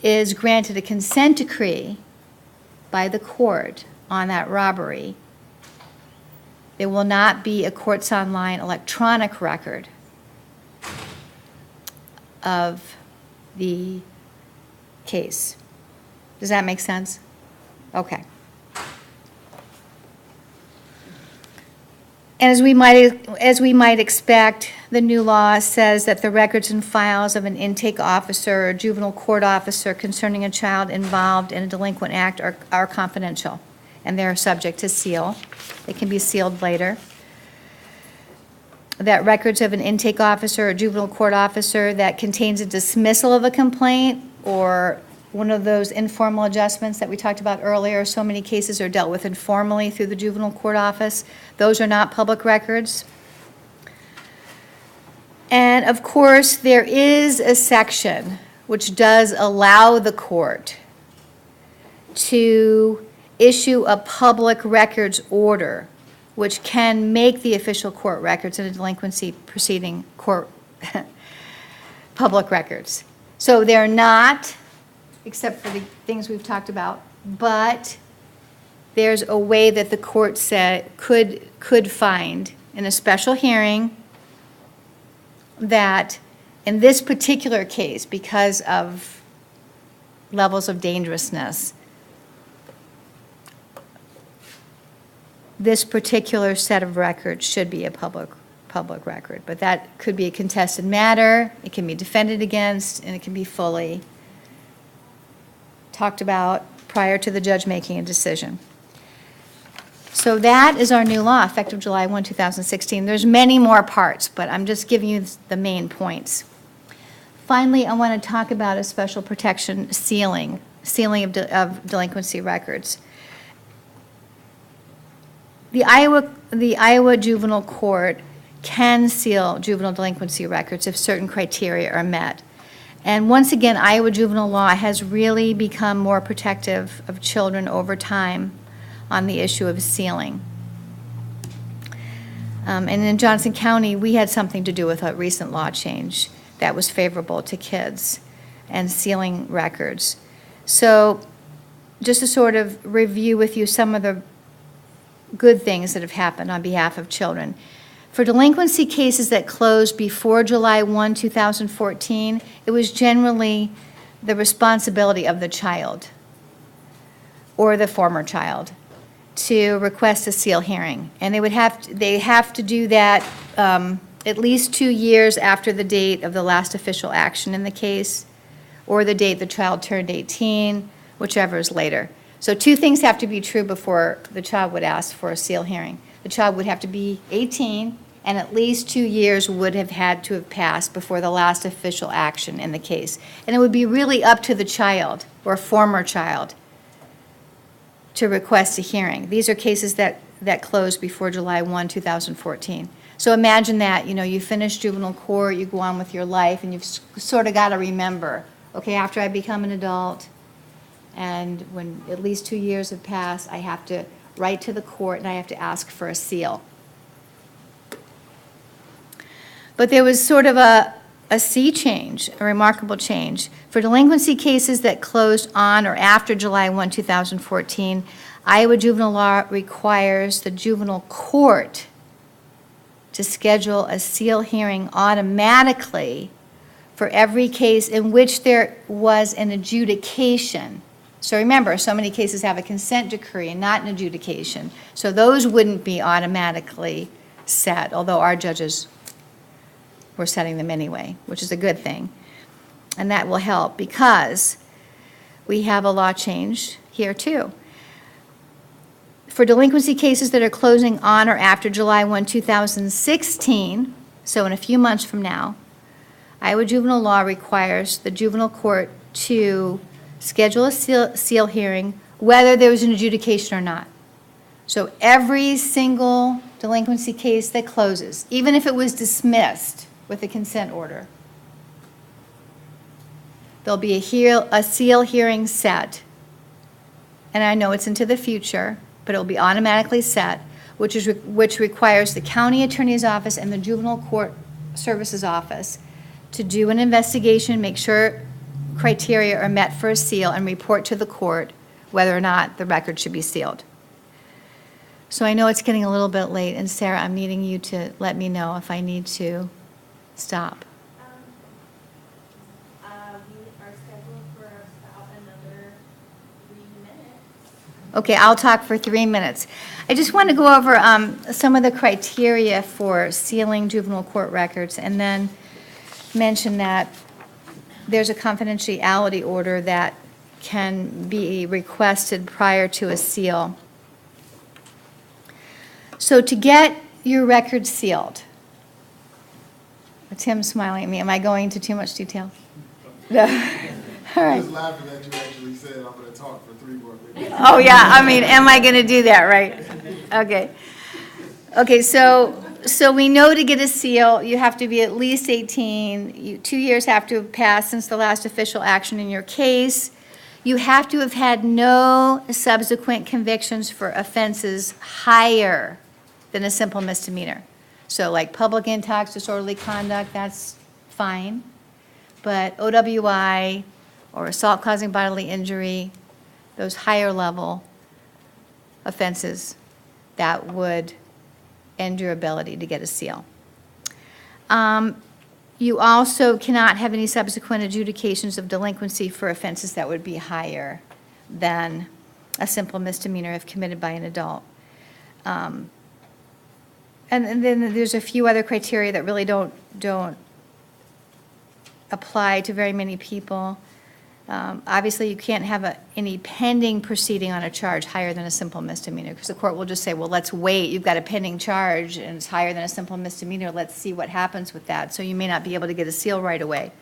is granted a consent decree by the court on that robbery, there will not be a Courts Online electronic record of the case. Does that make sense? Okay. And as we might expect, the new law says that the records and files of an intake officer or juvenile court officer concerning a child involved in a delinquent act are confidential, and they're subject to seal. They can be sealed later. That records of an intake officer or juvenile court officer that contains a dismissal of a complaint or one of those informal adjustments that we talked about earlier. So many cases are dealt with informally through the juvenile court office. Those are not public records. And of course, there is a section which does allow the court to issue a public records order, which can make the official court records in a delinquency proceeding court public records. So they're not, except for the things we've talked about, but there's a way that the court said could find in a special hearing that in this particular case, because of levels of dangerousness, this particular set of records should be a public record. But that could be a contested matter, it can be defended against, and it can be fully talked about prior to the judge making a decision. So that is our new law, effective July 1, 2016. There's many more parts, but I'm just giving you the main points. Finally, I want to talk about a special protection sealing of delinquency records. The Iowa Juvenile Court can seal juvenile delinquency records if certain criteria are met. And once again, Iowa juvenile law has really become more protective of children over time on the issue of sealing. And in Johnson County, we had something to do with a recent law change that was favorable to kids and sealing records. So just to sort of review with you some of the good things that have happened on behalf of children. For delinquency cases that closed before July 1, 2014, it was generally the responsibility of the child or the former child to request a seal hearing. And they have to do that at least 2 years after the date of the last official action in the case, or the date the child turned 18, whichever is later. So two things have to be true before the child would ask for a seal hearing. The child would have to be 18, and at least 2 years would have had to have passed before the last official action in the case. And it would be really up to the child or former child to request a hearing. These are cases that closed before July 1, 2014. So imagine that, you finish juvenile court, you go on with your life, and you've sort of got to remember, okay, after I become an adult, and when at least 2 years have passed, I have to write to the court and I have to ask for a seal. But there was sort of a sea change, a remarkable change. For delinquency cases that closed on or after July 1, 2014, Iowa juvenile law requires the juvenile court to schedule a seal hearing automatically for every case in which there was an adjudication. So remember, so many cases have a consent decree and not an adjudication. So those wouldn't be automatically set, although our judges were setting them anyway, which is a good thing. And that will help because we have a law change here too. For delinquency cases that are closing on or after July 1, 2016, so in a few months from now, Iowa juvenile law requires the juvenile court to schedule a seal hearing whether there was an adjudication or not. So every single delinquency case that closes, even if it was dismissed with a consent order, there'll be a seal hearing set. And I know it's into the future, but it'll be automatically set, which requires the county attorney's office and the juvenile court services office to do an investigation, make sure criteria are met for a seal, and report to the court whether or not the record should be sealed. So I know it's getting a little bit late, and Sarah, I'm needing you to let me know if I need to stop. We are scheduled for about another 3 minutes. Okay, I'll talk for 3 minutes. I just want to go over some of the criteria for sealing juvenile court records, and then mention that there's a confidentiality order that can be requested prior to a seal. So to get your record sealed, Tim's smiling at me. Am I going into too much detail? No. All right. Just laughing at you. said I'm going to talk for 3 more minutes. Oh, yeah, I mean, am I going to do that, right? Okay. Okay, so we know to get a seal, you have to be at least 18. 2 years have to have passed since the last official action in your case. You have to have had no subsequent convictions for offenses higher than a simple misdemeanor. So like public intox, disorderly conduct, that's fine. But OWI or assault causing bodily injury, those higher level offenses, that would end your ability to get a seal. You also cannot have any subsequent adjudications of delinquency for offenses that would be higher than a simple misdemeanor if committed by an adult. And then there's a few other criteria that really don't apply to very many people. Obviously, you can't have any pending proceeding on a charge higher than a simple misdemeanor, because the court will just say, well, let's wait, you've got a pending charge, and it's higher than a simple misdemeanor, let's see what happens with that. So you may not be able to get a seal right away.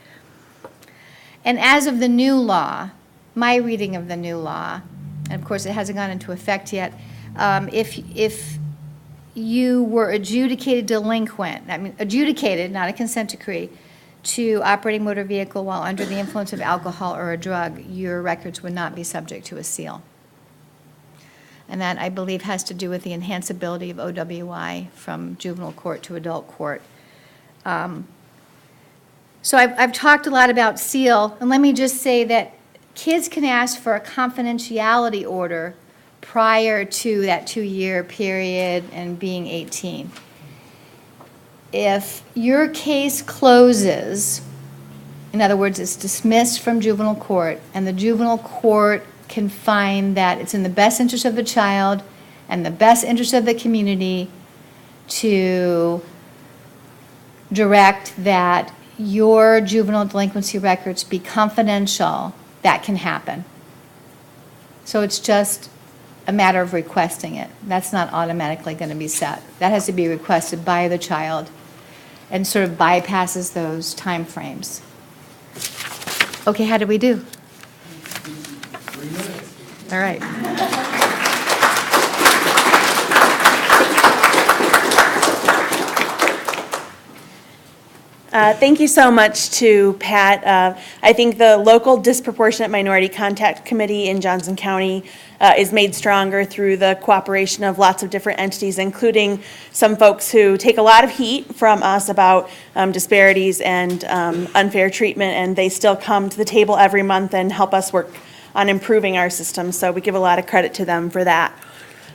And as of the new law, my reading of the new law, and of course it hasn't gone into effect yet, if you were adjudicated delinquent, I mean adjudicated, not a consent decree, to operating motor vehicle while under the influence of alcohol or a drug, your records would not be subject to a seal. And that, I believe, has to do with the enhanceability of OWI from juvenile court to adult court. So I've talked a lot about seal, and let me just say that kids can ask for a confidentiality order prior to that 2-year period and being 18. If your case closes, in other words, it's dismissed from juvenile court, and the juvenile court can find that it's in the best interest of the child and the best interest of the community to direct that your juvenile delinquency records be confidential, that can happen. So it's just a matter of requesting it. That's not automatically going to be set. That has to be requested by the child and sort of bypasses those time frames. Okay, how did we do? 3 minutes. All right. Thank you so much to Pat. I think the local disproportionate minority contact committee in Johnson County is made stronger through the cooperation of lots of different entities, including some folks who take a lot of heat from us about disparities and unfair treatment, and they still come to the table every month and help us work on improving our system. So we give a lot of credit to them for that.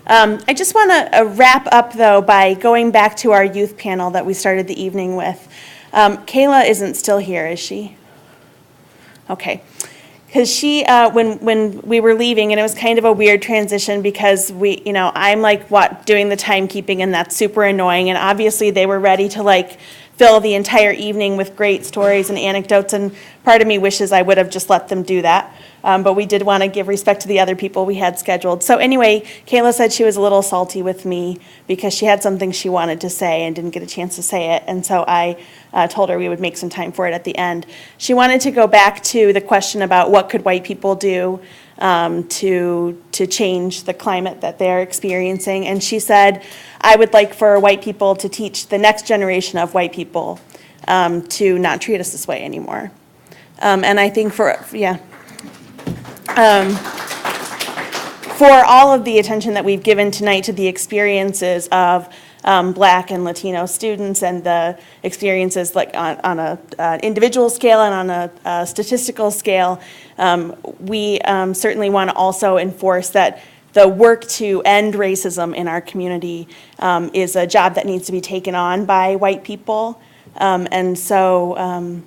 I just want to wrap up, though, by going back to our youth panel that we started the evening with. Kayla isn't still here, is she? Okay. Because she, when we were leaving, and it was kind of a weird transition because I'm like doing the timekeeping, and that's super annoying. And obviously they were ready to fill the entire evening with great stories and anecdotes, and part of me wishes I would have just let them do that. But we did want to give respect to the other people we had scheduled. So anyway, Kayla said she was a little salty with me because she had something she wanted to say and didn't get a chance to say it. And so I told her we would make some time for it at the end. She wanted to go back to the question about what could white people do to change the climate that they're experiencing. And she said, I would like for white people to teach the next generation of white people to not treat us this way anymore. And I think for all of the attention that we've given tonight to the experiences of Black and Latino students and the experiences on an individual scale and on a statistical scale, we certainly want to also enforce that the work to end racism in our community is a job that needs to be taken on by white people. And so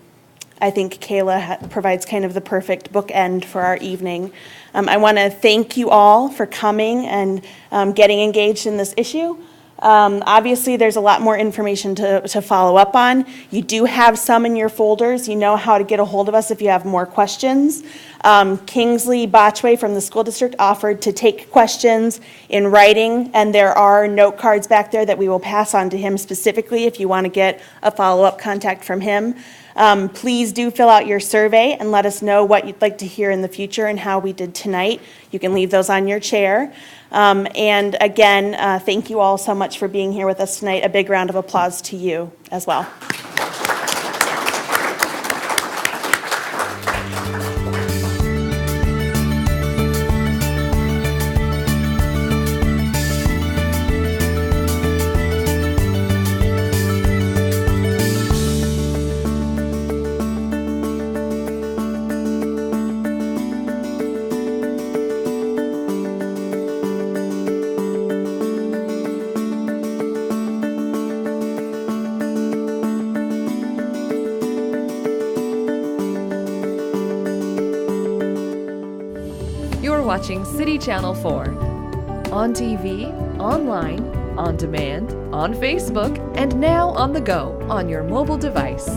I think Kayla provides kind of the perfect bookend for our evening. I want to thank you all for coming and getting engaged in this issue. Obviously, there's a lot more information to follow up on. You do have some in your folders. You know how to get a hold of us if you have more questions. Kingsley Botchway from the school district offered to take questions in writing, and there are note cards back there that we will pass on to him specifically if you want to get a follow-up contact from him. Please do fill out your survey and let us know what you'd like to hear in the future and how we did tonight. You can leave those on your chair. And again, thank you all so much for being here with us tonight. A big round of applause to you as well. You're watching City Channel 4. On TV, online, on demand, on Facebook, and now on the go on your mobile device.